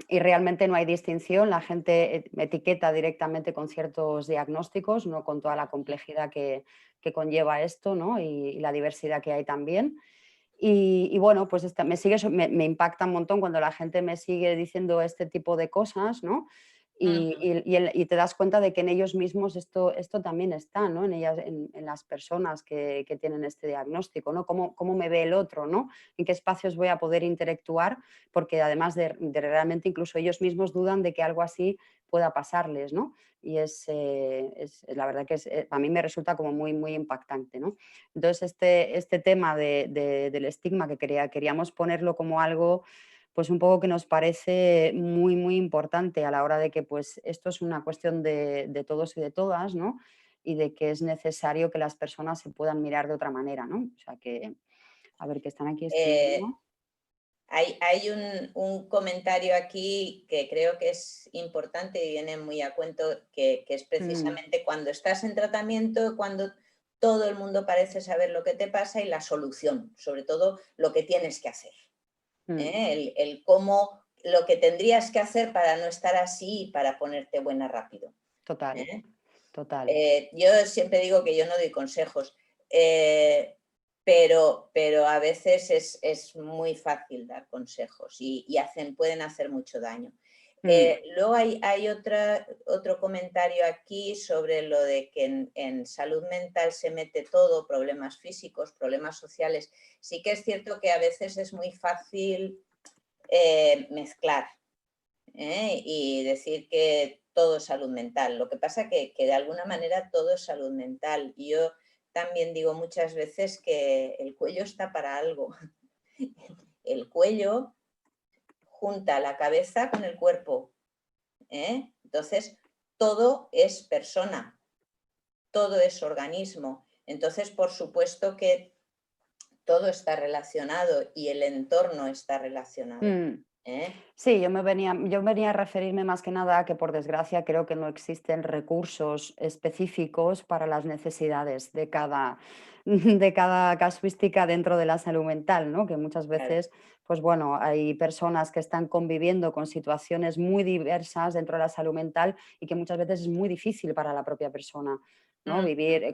y realmente no hay distinción, la gente etiqueta directamente con ciertos diagnósticos, no con toda la complejidad que conlleva esto, ¿no? Y la diversidad que hay también. Y bueno, pues me impacta un montón cuando la gente me sigue diciendo este tipo de cosas, ¿no? Y te das cuenta de que en ellos mismos esto también está, ¿no? En ellas, en las personas que tienen este diagnóstico, ¿no? ¿Cómo me ve el otro, ¿no? ¿En qué espacios voy a poder interactuar? Porque además de realmente incluso ellos mismos dudan de que algo así pueda pasarles, ¿no? Y la verdad que a mí me resulta como muy, muy impactante, ¿no? Entonces, este tema del estigma que queríamos ponerlo como algo, pues un poco que nos parece muy, muy importante a la hora de que pues esto es una cuestión de todos y de todas, ¿no? Y de que es necesario que las personas se puedan mirar de otra manera, ¿no? O sea que, a ver, que están aquí escribiendo. Hay un comentario aquí que creo que es importante y viene muy a cuento, que es precisamente cuando estás en tratamiento, cuando todo el mundo parece saber lo que te pasa y la solución, sobre todo lo que tienes que hacer. El cómo, lo que tendrías que hacer para no estar así y para ponerte buena rápido. Total, total. Yo siempre digo que yo no doy consejos, pero a veces es muy fácil dar consejos y pueden hacer mucho daño. Luego hay otro comentario aquí sobre lo de que en salud mental se mete todo, problemas físicos, problemas sociales. Sí que es cierto que a veces es muy fácil mezclar y decir que todo es salud mental. Lo que pasa que de alguna manera todo es salud mental. Y yo también digo muchas veces que el cuello está para algo. El cuello junta la cabeza con el cuerpo. Entonces, todo es persona, todo es organismo. Entonces, por supuesto que todo está relacionado y el entorno está relacionado. Sí, yo venía a referirme más que nada a que por desgracia creo que no existen recursos específicos para las necesidades de cada, de cada casuística dentro de la salud mental, ¿no? Que muchas veces, pues bueno, hay personas que están conviviendo con situaciones muy diversas dentro de la salud mental y que muchas veces es muy difícil para la propia persona, ¿no?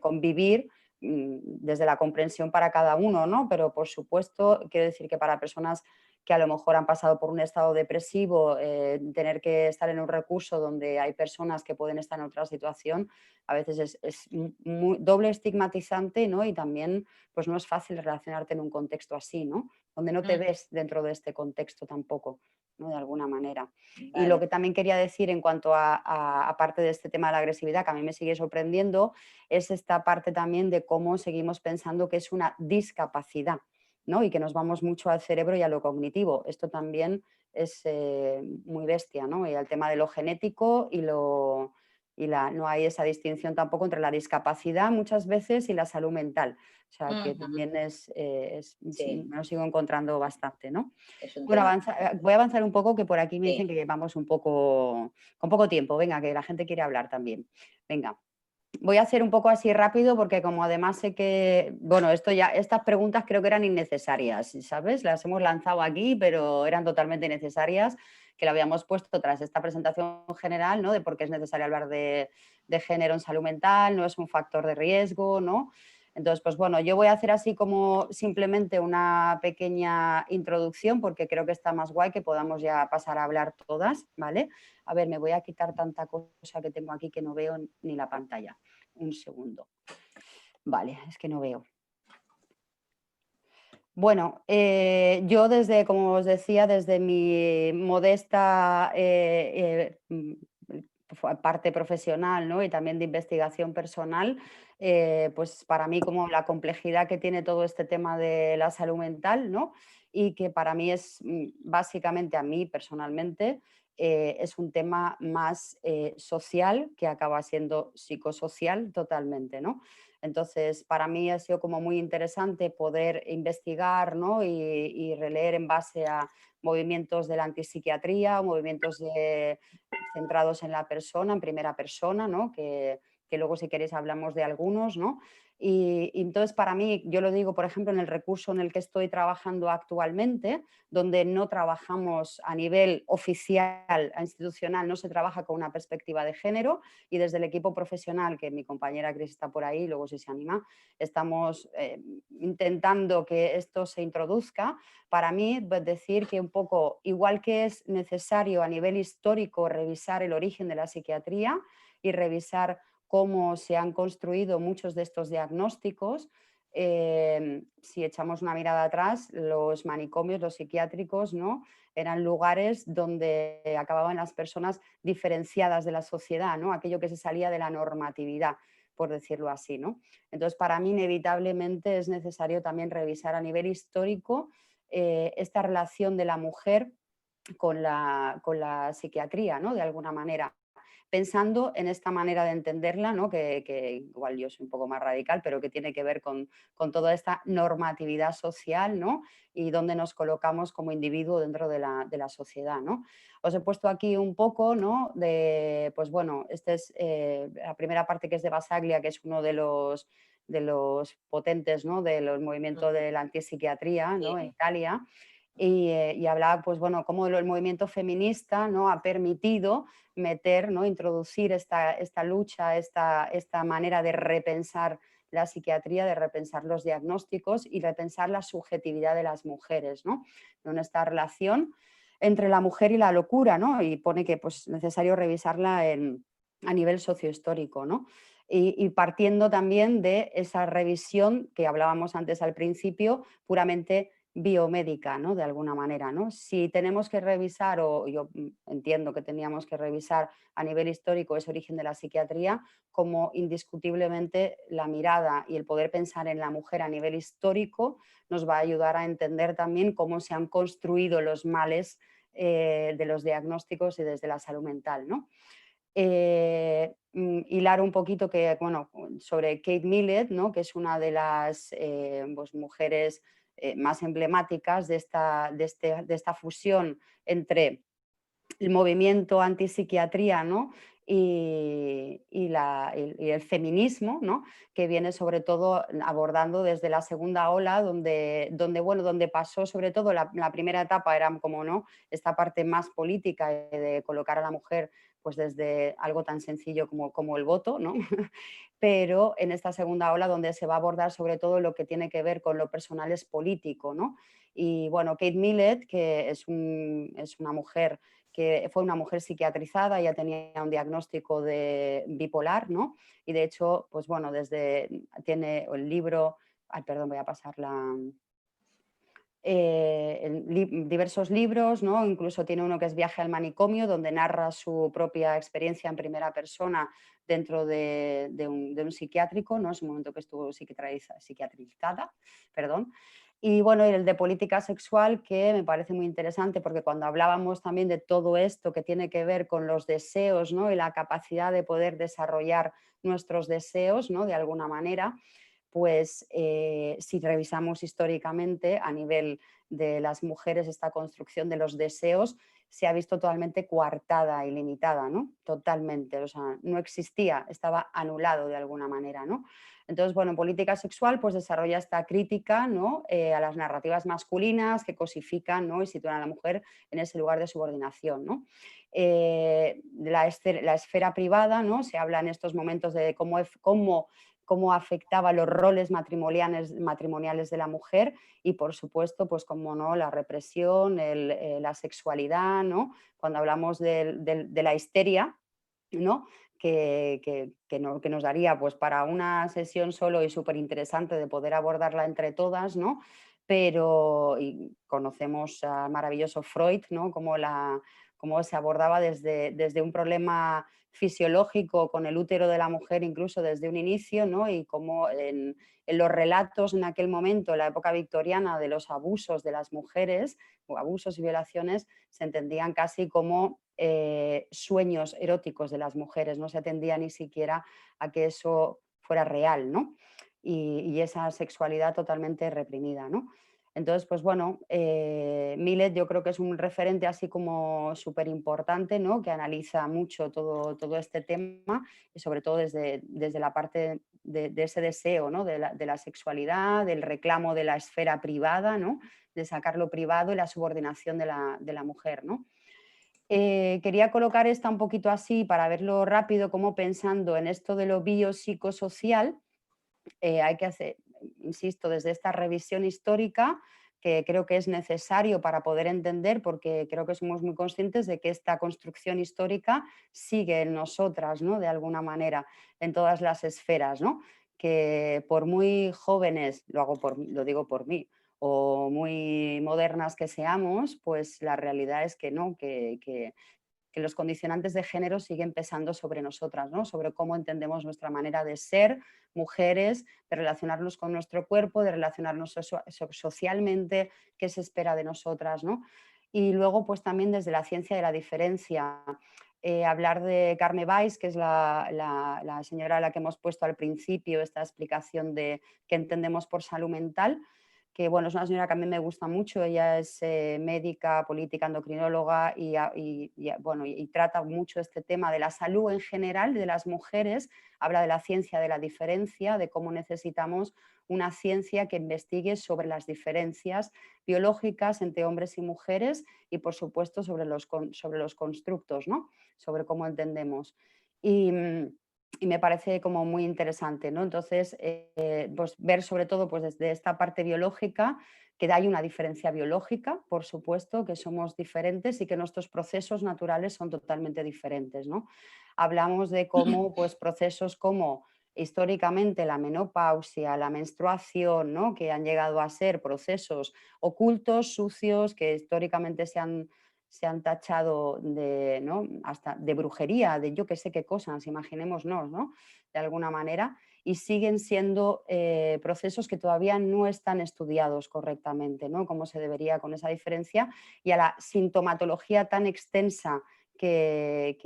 Convivir desde la comprensión para cada uno, ¿no? Pero por supuesto, quiero decir que para personas que a lo mejor han pasado por un estado depresivo, tener que estar en un recurso donde hay personas que pueden estar en otra situación, a veces es muy doble estigmatizante, ¿no? Y también pues no es fácil relacionarte en un contexto así, ¿no? Donde no te ves dentro de este contexto tampoco, ¿no? De alguna manera. Vale. Y lo que también quería decir en cuanto a parte de este tema de la agresividad, que a mí me sigue sorprendiendo, es esta parte también de cómo seguimos pensando que es una discapacidad, ¿no? Y que nos vamos mucho al cerebro y a lo cognitivo. Esto también es muy bestia, ¿no? Y el tema de lo genético no hay esa distinción tampoco entre la discapacidad muchas veces y la salud mental. O sea, que también Sí. me lo sigo encontrando bastante, ¿no? Bueno, voy a avanzar un poco, que por aquí me sí. dicen que vamos un poco con poco tiempo. Venga, que la gente quiere hablar también. Venga. Voy a hacer un poco así rápido porque como además sé que, bueno, estas preguntas creo que eran innecesarias, ¿sabes? Las hemos lanzado aquí, pero eran totalmente innecesarias, que lo habíamos puesto tras esta presentación general, ¿no? De por qué es necesario hablar de género en salud mental, no es un factor de riesgo, ¿no? Entonces, pues bueno, yo voy a hacer así como simplemente una pequeña introducción porque creo que está más guay que podamos ya pasar a hablar todas, ¿vale? A ver, me voy a quitar tanta cosa que tengo aquí que no veo ni la pantalla. Un segundo. Vale, es que no veo. Bueno, yo como os decía, desde mi modesta parte profesional, ¿no? Y también de investigación personal, pues para mí como la complejidad que tiene todo este tema de la salud mental, ¿no? Y que para mí es básicamente, a mí personalmente, es un tema más social que acaba siendo psicosocial totalmente, ¿no? Entonces, para mí ha sido como muy interesante poder investigar, ¿no? y releer en base a movimientos de la antipsiquiatría, movimientos centrados en la persona, en primera persona, ¿no? Que luego si queréis hablamos de algunos, ¿no? Y entonces para mí, yo lo digo, por ejemplo, en el recurso en el que estoy trabajando actualmente, donde no trabajamos a nivel oficial, institucional, no se trabaja con una perspectiva de género, y desde el equipo profesional, que mi compañera Cris está por ahí, luego si se anima, estamos intentando que esto se introduzca. Para mí, decir que un poco, igual que es necesario a nivel histórico revisar el origen de la psiquiatría y revisar cómo se han construido muchos de estos diagnósticos. Si echamos una mirada atrás, los manicomios, los psiquiátricos, ¿no?, eran lugares donde acababan las personas diferenciadas de la sociedad, ¿no?, aquello que se salía de la normatividad, por decirlo así, ¿no? Entonces, para mí, inevitablemente es necesario también revisar a nivel histórico esta relación de la mujer con la psiquiatría, ¿no?, de alguna manera, pensando en esta manera de entenderla, ¿no?, que igual yo soy un poco más radical, pero que tiene que ver con toda esta normatividad social, ¿no?, y dónde nos colocamos como individuo dentro de la sociedad, ¿no? Os he puesto aquí un poco, ¿no?, de, pues bueno, esta es la primera parte, que es de Basaglia, que es uno de los potentes, ¿no?, de los movimientos de la antipsiquiatría, ¿no?, en Italia. Y hablaba, pues bueno, cómo el movimiento feminista, ¿no?, ha permitido meter, ¿no?, introducir esta lucha, esta manera de repensar la psiquiatría, de repensar los diagnósticos y repensar la subjetividad de las mujeres, ¿no?, en esta relación entre la mujer y la locura, ¿no?, y pone que pues, es necesario revisarla a nivel sociohistórico, ¿no? Y partiendo también de esa revisión que hablábamos antes al principio, puramente biomédica, ¿no?, de alguna manera, ¿no? Si tenemos que revisar, o yo entiendo que teníamos que revisar a nivel histórico ese origen de la psiquiatría, como indiscutiblemente la mirada y el poder pensar en la mujer a nivel histórico nos va a ayudar a entender también cómo se han construido los males de los diagnósticos y desde la salud mental, ¿no? Hilar un poquito bueno, sobre Kate Millett, ¿no?, que es una de las pues, mujeres más emblemáticas de esta fusión entre el movimiento antipsiquiatría, ¿no?, y el feminismo, ¿no?, que viene sobre todo abordando desde la segunda ola, donde pasó sobre todo la primera etapa, era como, ¿no?, esta parte más política de colocar a la mujer pues desde algo tan sencillo como el voto, ¿no? Pero en esta segunda ola donde se va a abordar sobre todo lo que tiene que ver con lo personal es político, ¿no? Y bueno, Kate Millett, que es una mujer que fue una mujer psiquiatrizada, ya tenía un diagnóstico de bipolar, ¿no? Y de hecho, pues bueno, tiene el libro, ay, perdón, voy a pasarla. Diversos libros, ¿no? Incluso tiene uno que es Viaje al manicomio, donde narra su propia experiencia en primera persona dentro de un psiquiátrico, ¿no? Es un momento que estuvo psiquiatrizada, perdón. Y bueno, el de política sexual, que me parece muy interesante, porque cuando hablábamos también de todo esto que tiene que ver con los deseos, ¿no?, y la capacidad de poder desarrollar nuestros deseos, ¿no?, de alguna manera, pues si revisamos históricamente a nivel de las mujeres, esta construcción de los deseos se ha visto totalmente coartada y limitada, ¿no? Totalmente, o sea, no existía, estaba anulado de alguna manera, ¿no? Entonces, bueno, en política sexual pues desarrolla esta crítica, ¿no?, a las narrativas masculinas que cosifican, ¿no?, y sitúan a la mujer en ese lugar de subordinación, ¿no? La esfera privada, ¿no?, se habla en estos momentos de cómo afectaba los roles matrimoniales de la mujer y, por supuesto, pues como no, la represión, la sexualidad, ¿no? Cuando hablamos de la histeria, ¿no?, que nos daría pues, para una sesión solo y súper interesante de poder abordarla entre todas, ¿no? Pero conocemos al maravilloso Freud, ¿no?, cómo se abordaba desde un problema fisiológico con el útero de la mujer, incluso desde un inicio, ¿no?, y cómo en los relatos en aquel momento, en la época victoriana, de los abusos de las mujeres, o abusos y violaciones, se entendían casi como sueños eróticos de las mujeres, no se atendía ni siquiera a que eso fuera real, ¿no? Y esa sexualidad totalmente reprimida, ¿no? Entonces, pues bueno, Millet yo creo que es un referente así como súper importante, ¿no? Que analiza mucho todo este tema y sobre todo desde la parte de ese deseo, ¿no? de la sexualidad, del reclamo de la esfera privada, ¿no? De sacar lo privado y la subordinación de la mujer, ¿no? Quería colocar esta un poquito así para verlo rápido, como pensando en esto de lo biopsicosocial. Hay que hacer, insisto, desde esta revisión histórica, que creo que es necesario para poder entender, porque creo que somos muy conscientes de que esta construcción histórica sigue en nosotras, ¿no? De alguna manera, en todas las esferas, ¿no? Que por muy jóvenes, lo digo por mí, o muy modernas que seamos, pues la realidad es que no, que los condicionantes de género siguen pesando sobre nosotras, ¿no? Sobre cómo entendemos nuestra manera de ser mujeres, de relacionarnos con nuestro cuerpo, de relacionarnos socialmente, qué se espera de nosotras, ¿no? Y luego, pues también desde la ciencia de la diferencia. Hablar de Carme Weiss, que es la señora a la que hemos puesto al principio esta explicación de qué entendemos por salud mental, que bueno, es una señora que a mí me gusta mucho. Ella es médica, política, endocrinóloga bueno, y trata mucho este tema de la salud en general de las mujeres. Habla de la ciencia de la diferencia, de cómo necesitamos una ciencia que investigue sobre las diferencias biológicas entre hombres y mujeres y, por supuesto, sobre los constructos, ¿no? Sobre cómo entendemos. Y me parece como muy interesante, ¿no? Entonces, pues ver sobre todo pues desde esta parte biológica que hay una diferencia biológica, por supuesto, que somos diferentes y que nuestros procesos naturales son totalmente diferentes, ¿no? Hablamos de cómo pues, procesos como históricamente la menopausia, la menstruación, ¿no? Que han llegado a ser procesos ocultos, sucios, que históricamente se han tachado de, ¿no? Hasta de brujería, de yo que sé qué cosas, imaginémonos, ¿no? De alguna manera, y siguen siendo procesos que todavía no están estudiados correctamente, ¿no? Como se debería, con esa diferencia, y a la sintomatología tan extensa que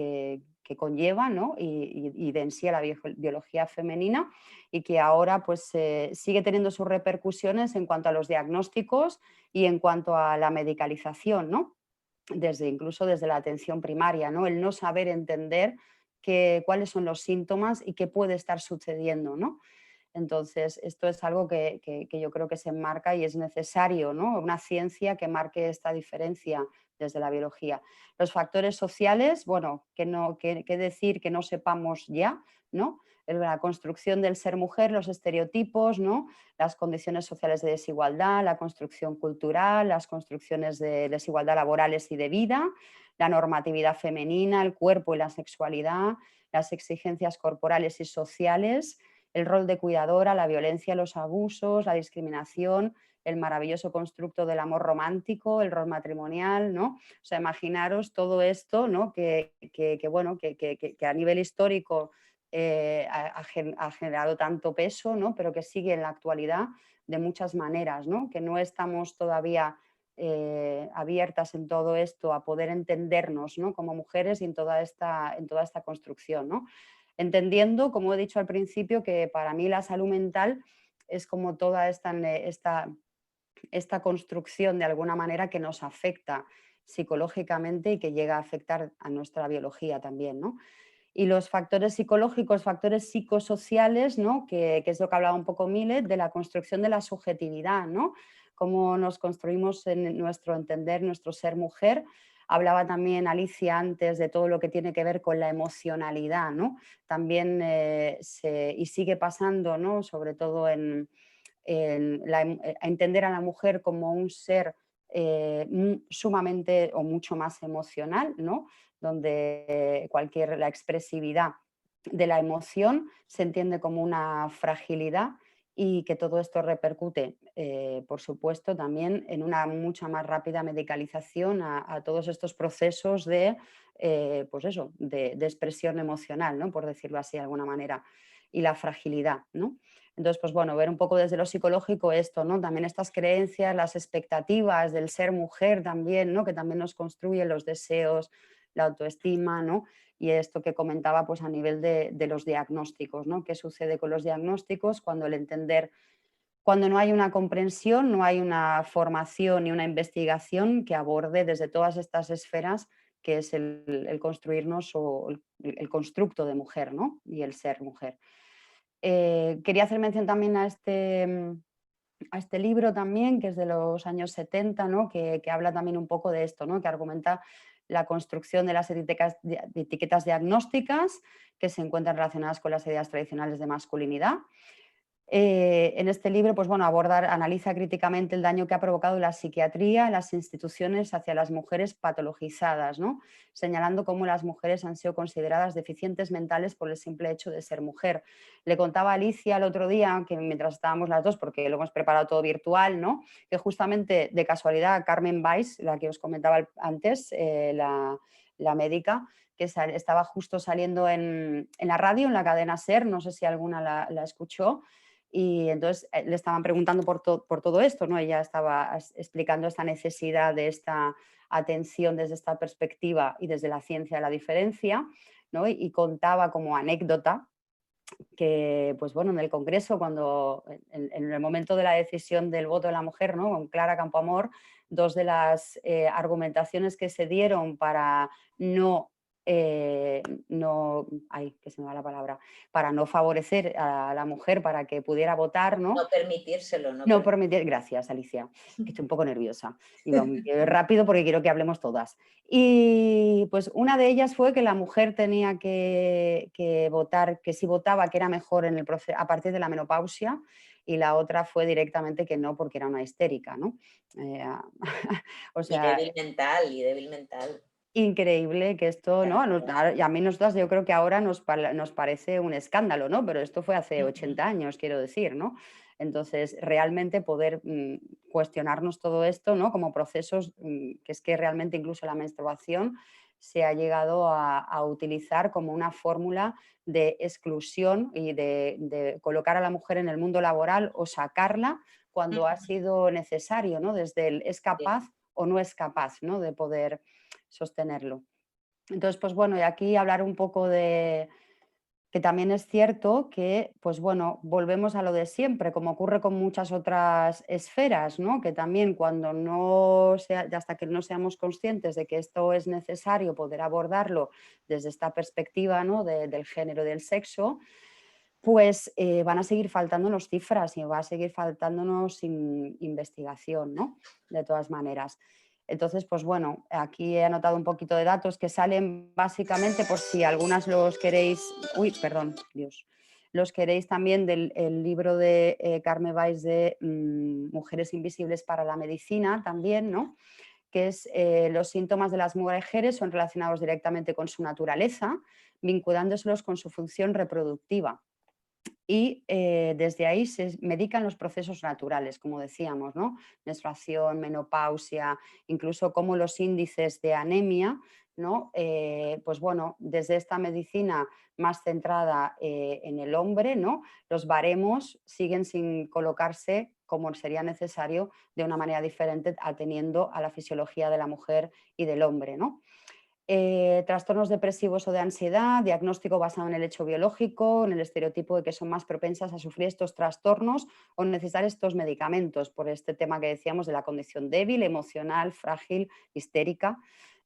conlleva, ¿no? Y de en sí a la biología femenina, y que ahora pues sigue teniendo sus repercusiones en cuanto a los diagnósticos y en cuanto a la medicalización, ¿no? Incluso desde la atención primaria, ¿no? El no saber entender cuáles son los síntomas y qué puede estar sucediendo, ¿no? Entonces, esto es algo que yo creo que se enmarca y es necesario, ¿no? Una ciencia que marque esta diferencia desde la biología. Los factores sociales, bueno, que decir que no sepamos ya, ¿no? La construcción del ser mujer, los estereotipos, ¿no? Las condiciones sociales de desigualdad, la construcción cultural, las construcciones de desigualdad laborales y de vida, la normatividad femenina, el cuerpo y la sexualidad, las exigencias corporales y sociales, el rol de cuidadora, la violencia, los abusos, la discriminación, el maravilloso constructo del amor romántico, el rol matrimonial, ¿no? O sea, imaginaros todo esto, ¿no? Bueno, que a nivel histórico ha generado tanto peso, ¿no? Pero que sigue en la actualidad de muchas maneras, ¿no? Que no estamos todavía abiertas en todo esto a poder entendernos, ¿no? Como mujeres y en toda esta construcción, ¿no? Entendiendo, como he dicho al principio, que para mí la salud mental es como toda esta construcción de alguna manera que nos afecta psicológicamente y que llega a afectar a nuestra biología también, ¿no? Y los factores psicológicos, factores psicosociales, ¿no? Que es lo que hablaba un poco Millet, de la construcción de la subjetividad, ¿no? Cómo nos construimos en nuestro entender, nuestro ser mujer. Hablaba también Alicia antes de todo lo que tiene que ver con la emocionalidad, ¿no? También y sigue pasando, ¿no? Sobre todo a entender a la mujer como un ser sumamente o mucho más emocional, ¿no? Donde la expresividad de la emoción se entiende como una fragilidad y que todo esto repercute, por supuesto, también en una mucha más rápida medicalización a todos estos procesos pues eso, de expresión emocional, ¿no? Por decirlo así de alguna manera, y la fragilidad, ¿no? Entonces, pues bueno, ver un poco desde lo psicológico esto, ¿no? También estas creencias, las expectativas del ser mujer también, ¿no? Que también nos construyen los deseos, la autoestima, ¿no? Y esto que comentaba pues a nivel de los diagnósticos, ¿no? ¿Qué sucede con los diagnósticos cuando el entender cuando no hay una comprensión, no hay una formación y una investigación que aborde desde todas estas esferas, que es el construirnos o el constructo de mujer, ¿no? Y el ser mujer. Quería hacer mención también a este libro también, que es de los años 70, ¿no? Que habla también un poco de esto, ¿no? Que argumenta la construcción de las etiquetas diagnósticas que se encuentran relacionadas con las ideas tradicionales de masculinidad. En este libro, pues bueno, analiza críticamente el daño que ha provocado la psiquiatría en las instituciones hacia las mujeres patologizadas, ¿no? Señalando cómo las mujeres han sido consideradas deficientes mentales por el simple hecho de ser mujer. Le contaba a Alicia el otro día, que mientras estábamos las dos, porque lo hemos preparado todo virtual, ¿no? Que justamente de casualidad Carmen Weiss, la que os comentaba antes, la médica, que estaba justo saliendo en la radio, en la cadena SER, no sé si alguna la escuchó. Y entonces le estaban preguntando por todo esto, ¿no? Ella estaba explicando esta necesidad de esta atención desde esta perspectiva y desde la ciencia de la diferencia, ¿no? Y contaba como anécdota que, pues bueno, en el Congreso, cuando en el momento de la decisión del voto de la mujer, ¿no? Con Clara Campoamor, dos de las argumentaciones que se dieron para que se me va la palabra, para no favorecer a la mujer para que pudiera votar, ¿no? No permitírselo. No permitir, gracias Alicia, que estoy un poco nerviosa. Iba rápido porque quiero que hablemos todas. Y pues una de ellas fue que la mujer tenía que votar, que si votaba que era mejor en el a partir de la menopausia, y la otra fue directamente que no, porque era una histérica, ¿no? O sea, y débil mental. increíble que esto, ¿no? Y a mí nosotras yo creo que ahora nos parece un escándalo, ¿no? Pero esto fue hace 80 años, quiero decir, ¿no? Entonces, realmente poder cuestionarnos todo esto, ¿no? Como procesos, que es que realmente incluso la menstruación se ha llegado a utilizar como una fórmula de exclusión y de colocar a la mujer en el mundo laboral o sacarla cuando ha sido necesario, ¿no? Desde el es capaz o no es capaz, ¿no? De poder sostenerlo. Entonces, pues bueno, y aquí hablar un poco de que también es cierto que, pues bueno, volvemos a lo de siempre, como ocurre con muchas otras esferas, ¿no? Que también cuando hasta que no seamos conscientes de que esto es necesario poder abordarlo desde esta perspectiva, ¿no? Del género y del sexo, pues van a seguir faltándonos cifras y va a seguir faltándonos investigación, ¿no? De todas maneras. Entonces, pues bueno, aquí he anotado un poquito de datos que salen básicamente por si algunas los queréis... Uy, perdón, Dios. Los queréis también del libro de Carme Weiss de Mujeres Invisibles para la Medicina también, ¿no? Que es los síntomas de las mujeres son relacionados directamente con su naturaleza, vinculándoselos con su función reproductiva. Y desde ahí se medican los procesos naturales, como decíamos, ¿no? Menstruación, menopausia, incluso como los índices de anemia, ¿no? Pues bueno, desde esta medicina más centrada en el hombre, ¿no? Los baremos siguen sin colocarse como sería necesario de una manera diferente, atendiendo a la fisiología de la mujer y del hombre, ¿no? Trastornos depresivos o de ansiedad, diagnóstico basado en el hecho biológico, en el estereotipo de que son más propensas a sufrir estos trastornos o necesitar estos medicamentos por este tema que decíamos de la condición débil, emocional, frágil, histérica.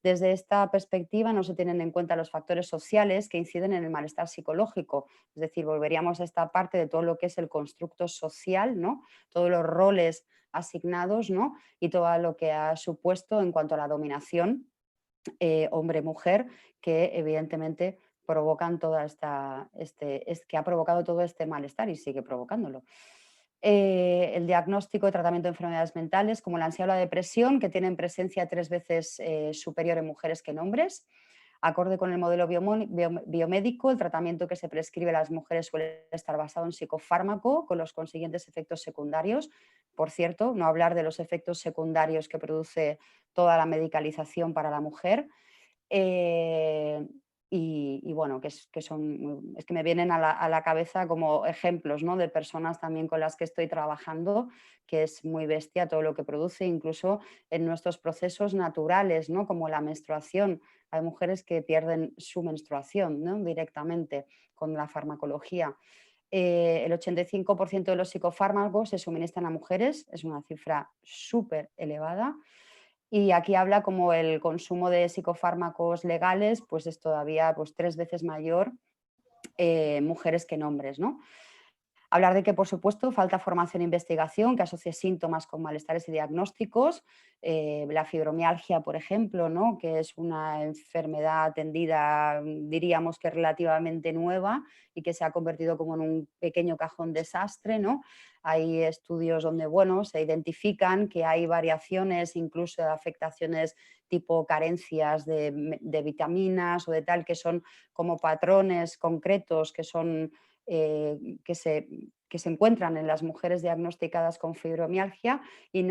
Desde esta perspectiva no se tienen en cuenta los factores sociales que inciden en el malestar psicológico, es decir, volveríamos a esta parte de todo lo que es el constructo social, ¿no? Todos los roles asignados, ¿no? Y todo lo que ha supuesto en cuanto a la dominación hombre-mujer, que evidentemente provocan que ha provocado todo este malestar y sigue provocándolo. El diagnóstico y tratamiento de enfermedades mentales como la ansiedad o la depresión, que tienen presencia 3 veces superior en mujeres que en hombres. Acorde con el modelo biomédico, el tratamiento que se prescribe a las mujeres suele estar basado en psicofármaco, con los consiguientes efectos secundarios. Por cierto, no hablar de los efectos secundarios que produce toda la medicalización para la mujer. Y bueno, es que me vienen a la cabeza como ejemplos, ¿no? De personas también con las que estoy trabajando, que es muy bestia todo lo que produce, incluso en nuestros procesos naturales, ¿no? Como la menstruación. Hay mujeres que pierden su menstruación, ¿no? Directamente con la farmacología. el 85% de los psicofármacos se suministran a mujeres, es una cifra súper elevada. Y aquí habla como el consumo de psicofármacos legales pues es todavía pues 3 veces mayor mujeres que en hombres, ¿no? Hablar de que, por supuesto, falta formación e investigación que asocie síntomas con malestares y diagnósticos. La fibromialgia, por ejemplo, ¿no? Que es una enfermedad atendida, diríamos que relativamente nueva y que se ha convertido como en un pequeño cajón desastre, ¿no? Hay estudios donde, bueno, se identifican que hay variaciones, incluso de afectaciones tipo carencias de vitaminas o de tal, que son como patrones concretos que son que se encuentran en las mujeres diagnosticadas con fibromialgia y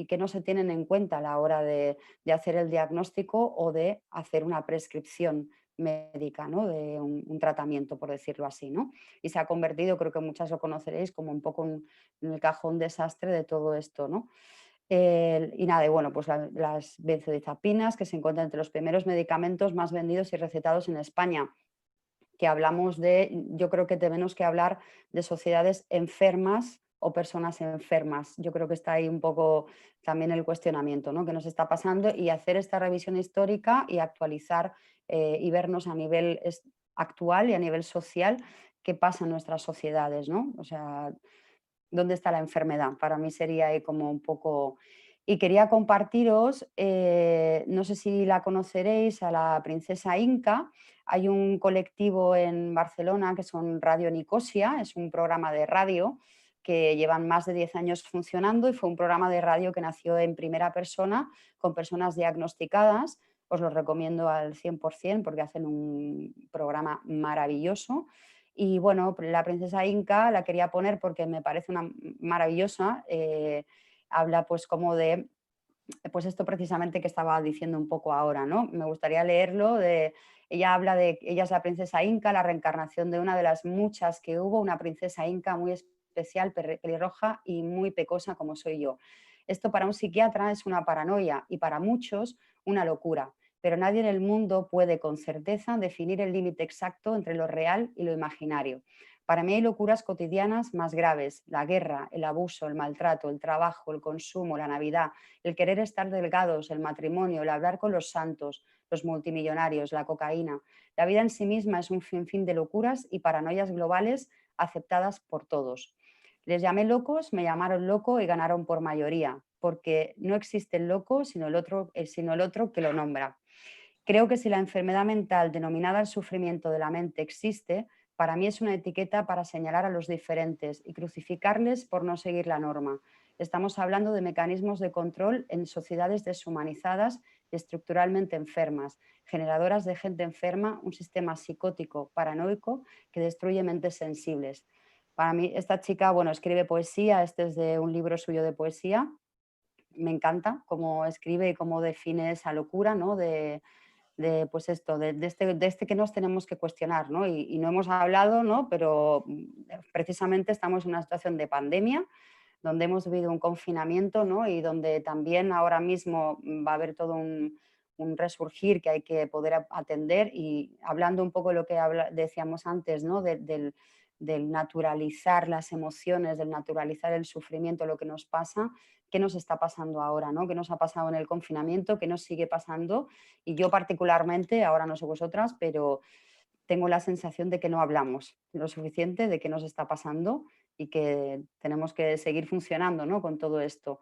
que no se tienen en cuenta a la hora de hacer el diagnóstico o de hacer una prescripción médica, ¿no? De un tratamiento, por decirlo así, ¿no? Y se ha convertido, creo que muchas lo conoceréis, como un poco en el cajón desastre de todo esto, ¿no? Y nada, y bueno, pues las benzodiazepinas, que se encuentran entre los primeros medicamentos más vendidos y recetados en España, que hablamos yo creo que tenemos que hablar de sociedades enfermas o personas enfermas. Yo creo que está ahí un poco también el cuestionamiento, ¿no? ¿Qué nos está pasando? Y hacer esta revisión histórica y actualizar y vernos a nivel actual y a nivel social qué pasa en nuestras sociedades, ¿no? O sea, ¿dónde está la enfermedad? Para mí sería ahí como un poco... Y quería compartiros, no sé si la conoceréis, a la princesa Inca. Hay un colectivo en Barcelona que son Radio Nicosia, es un programa de radio que llevan más de 10 años funcionando y fue un programa de radio que nació en primera persona con personas diagnosticadas. Os lo recomiendo al 100% porque hacen un programa maravilloso. Y bueno, la princesa Inca la quería poner porque me parece una maravillosa. Habla pues como de pues esto precisamente que estaba diciendo un poco ahora, ¿no? Me gustaría leerlo. Ella habla de, ella es la princesa Inca, la reencarnación de una de las muchas que hubo, una princesa Inca muy especial, pelirroja y muy pecosa como soy yo. Esto para un psiquiatra es una paranoia y para muchos una locura, pero nadie en el mundo puede con certeza definir el límite exacto entre lo real y lo imaginario. Para mí hay locuras cotidianas más graves: la guerra, el abuso, el maltrato, el trabajo, el consumo, la Navidad, el querer estar delgados, el matrimonio, el hablar con los santos, los multimillonarios, la cocaína. La vida en sí misma es un sinfín de locuras y paranoias globales aceptadas por todos. Les llamé locos, me llamaron loco y ganaron por mayoría, porque no existe el loco sino el otro que lo nombra. Creo que si la enfermedad mental denominada el sufrimiento de la mente existe, para mí es una etiqueta para señalar a los diferentes y crucificarles por no seguir la norma. Estamos hablando de mecanismos de control en sociedades deshumanizadas y estructuralmente enfermas, generadoras de gente enferma, un sistema psicótico, paranoico, que destruye mentes sensibles. Para mí, esta chica, bueno, escribe poesía, este es de un libro suyo de poesía. Me encanta cómo escribe y cómo define esa locura, ¿no? Pues esto, de este que nos tenemos que cuestionar, ¿no? Y no hemos hablado, ¿no? Pero precisamente estamos en una situación de pandemia donde hemos vivido un confinamiento, ¿no? Y donde también ahora mismo va a haber todo un resurgir que hay que poder atender. Y hablando un poco de lo que decíamos antes, ¿no? Del naturalizar las emociones, del naturalizar el sufrimiento, lo que nos pasa, qué nos está pasando ahora, ¿no? ¿Qué nos ha pasado en el confinamiento? ¿Qué nos sigue pasando? Y yo particularmente, ahora no sé vosotras, pero tengo la sensación de que no hablamos lo suficiente de qué nos está pasando y que tenemos que seguir funcionando, ¿no? Con todo esto.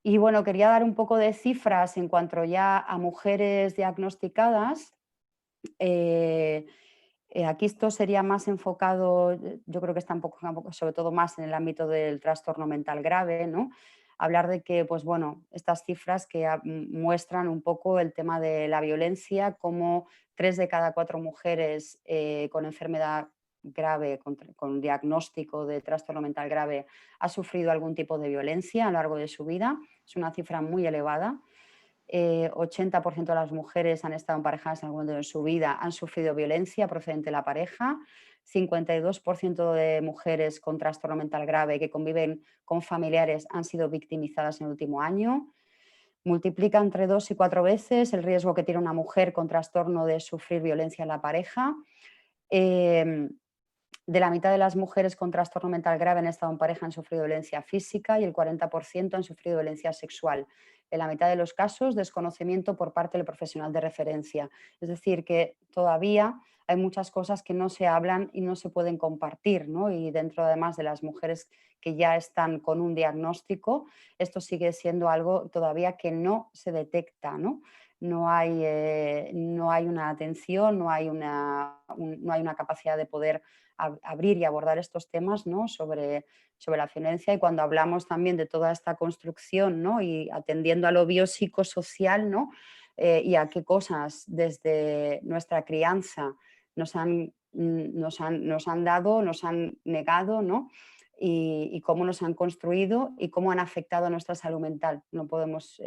Y bueno, quería dar un poco de cifras en cuanto ya a mujeres diagnosticadas. Aquí esto sería más enfocado, yo creo que está un poco, sobre todo más en el ámbito del trastorno mental grave, ¿no? Hablar de que, pues bueno, estas cifras que muestran un poco el tema de la violencia, como 3 de cada 4 mujeres con enfermedad grave, con diagnóstico de trastorno mental grave, ha sufrido algún tipo de violencia a lo largo de su vida. Es una cifra muy elevada. 80% de las mujeres han estado emparejadas en algún momento de su vida, han sufrido violencia procedente de la pareja. 52% de mujeres con trastorno mental grave que conviven con familiares han sido victimizadas en el último año. Multiplica entre 2 y 4 veces el riesgo que tiene una mujer con trastorno de sufrir violencia en la pareja. De la mitad de las mujeres con trastorno mental grave en estado en pareja han sufrido violencia física y el 40% han sufrido violencia sexual. En la mitad de los casos, desconocimiento por parte del profesional de referencia. Es decir, que todavía hay muchas cosas que no se hablan y no se pueden compartir, ¿no? Y dentro además de las mujeres que ya están con un diagnóstico, esto sigue siendo algo todavía que no se detecta, ¿no? No hay una atención, no hay una capacidad de poder abrir y abordar estos temas, ¿no? sobre la violencia, y cuando hablamos también de toda esta construcción, ¿no? Y atendiendo a lo biopsicosocial, ¿no? Y a qué cosas desde nuestra crianza nos han dado, nos han negado, ¿no? Y cómo nos han construido y cómo han afectado a nuestra salud mental. No podemos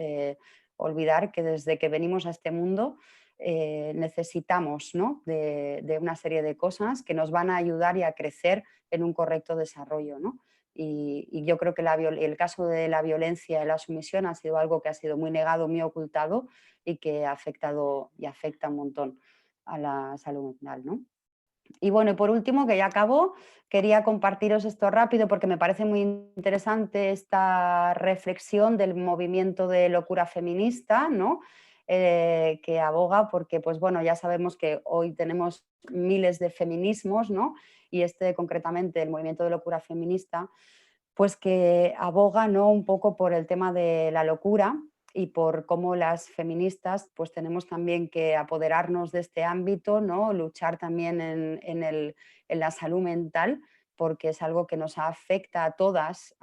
olvidar que desde que venimos a este mundo necesitamos, ¿no? de una serie de cosas que nos van a ayudar y a crecer en un correcto desarrollo, ¿no? Y yo creo que el caso de la violencia y la sumisión ha sido algo que ha sido muy negado, muy ocultado y que ha afectado y afecta un montón a la salud mental, ¿no? Y bueno, y por último, que ya acabo, quería compartiros esto rápido porque me parece muy interesante esta reflexión del movimiento de locura feminista, ¿no? Que aboga porque, pues bueno, ya sabemos que hoy tenemos miles de feminismos, ¿no? Y este concretamente, el movimiento de locura feminista, pues que aboga, ¿no? Un poco por el tema de la locura y por cómo las feministas pues tenemos también que apoderarnos de este ámbito, ¿no? Luchar también en la salud mental, porque es algo que nos afecta a todas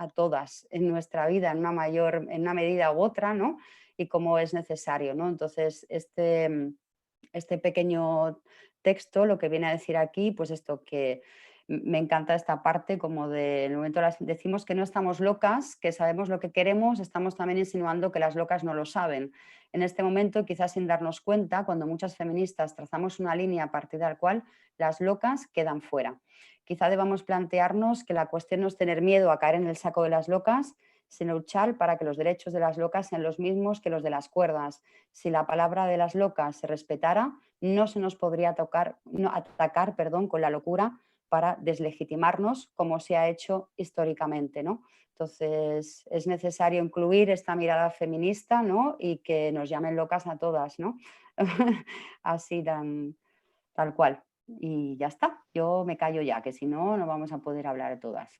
en nuestra vida en una medida u otra, ¿no? Y cómo es necesario, ¿no? Entonces, este pequeño texto lo que viene a decir aquí, pues esto, que me encanta esta parte como del momento decimos que no estamos locas, que sabemos lo que queremos, estamos también insinuando que las locas no lo saben. En este momento, quizás sin darnos cuenta, cuando muchas feministas trazamos una línea a partir de la cual las locas quedan fuera. Quizá debamos plantearnos que la cuestión no es tener miedo a caer en el saco de las locas, sino luchar para que los derechos de las locas sean los mismos que los de las cuerdas. Si la palabra de las locas se respetara, no se nos podría atacar con la locura para deslegitimarnos como se ha hecho históricamente, ¿no? Entonces es necesario incluir esta mirada feminista, ¿no? Y que nos llamen locas a todas, ¿no? Así tal cual. Y ya está, yo me callo ya, que si no, no vamos a poder hablar de todas.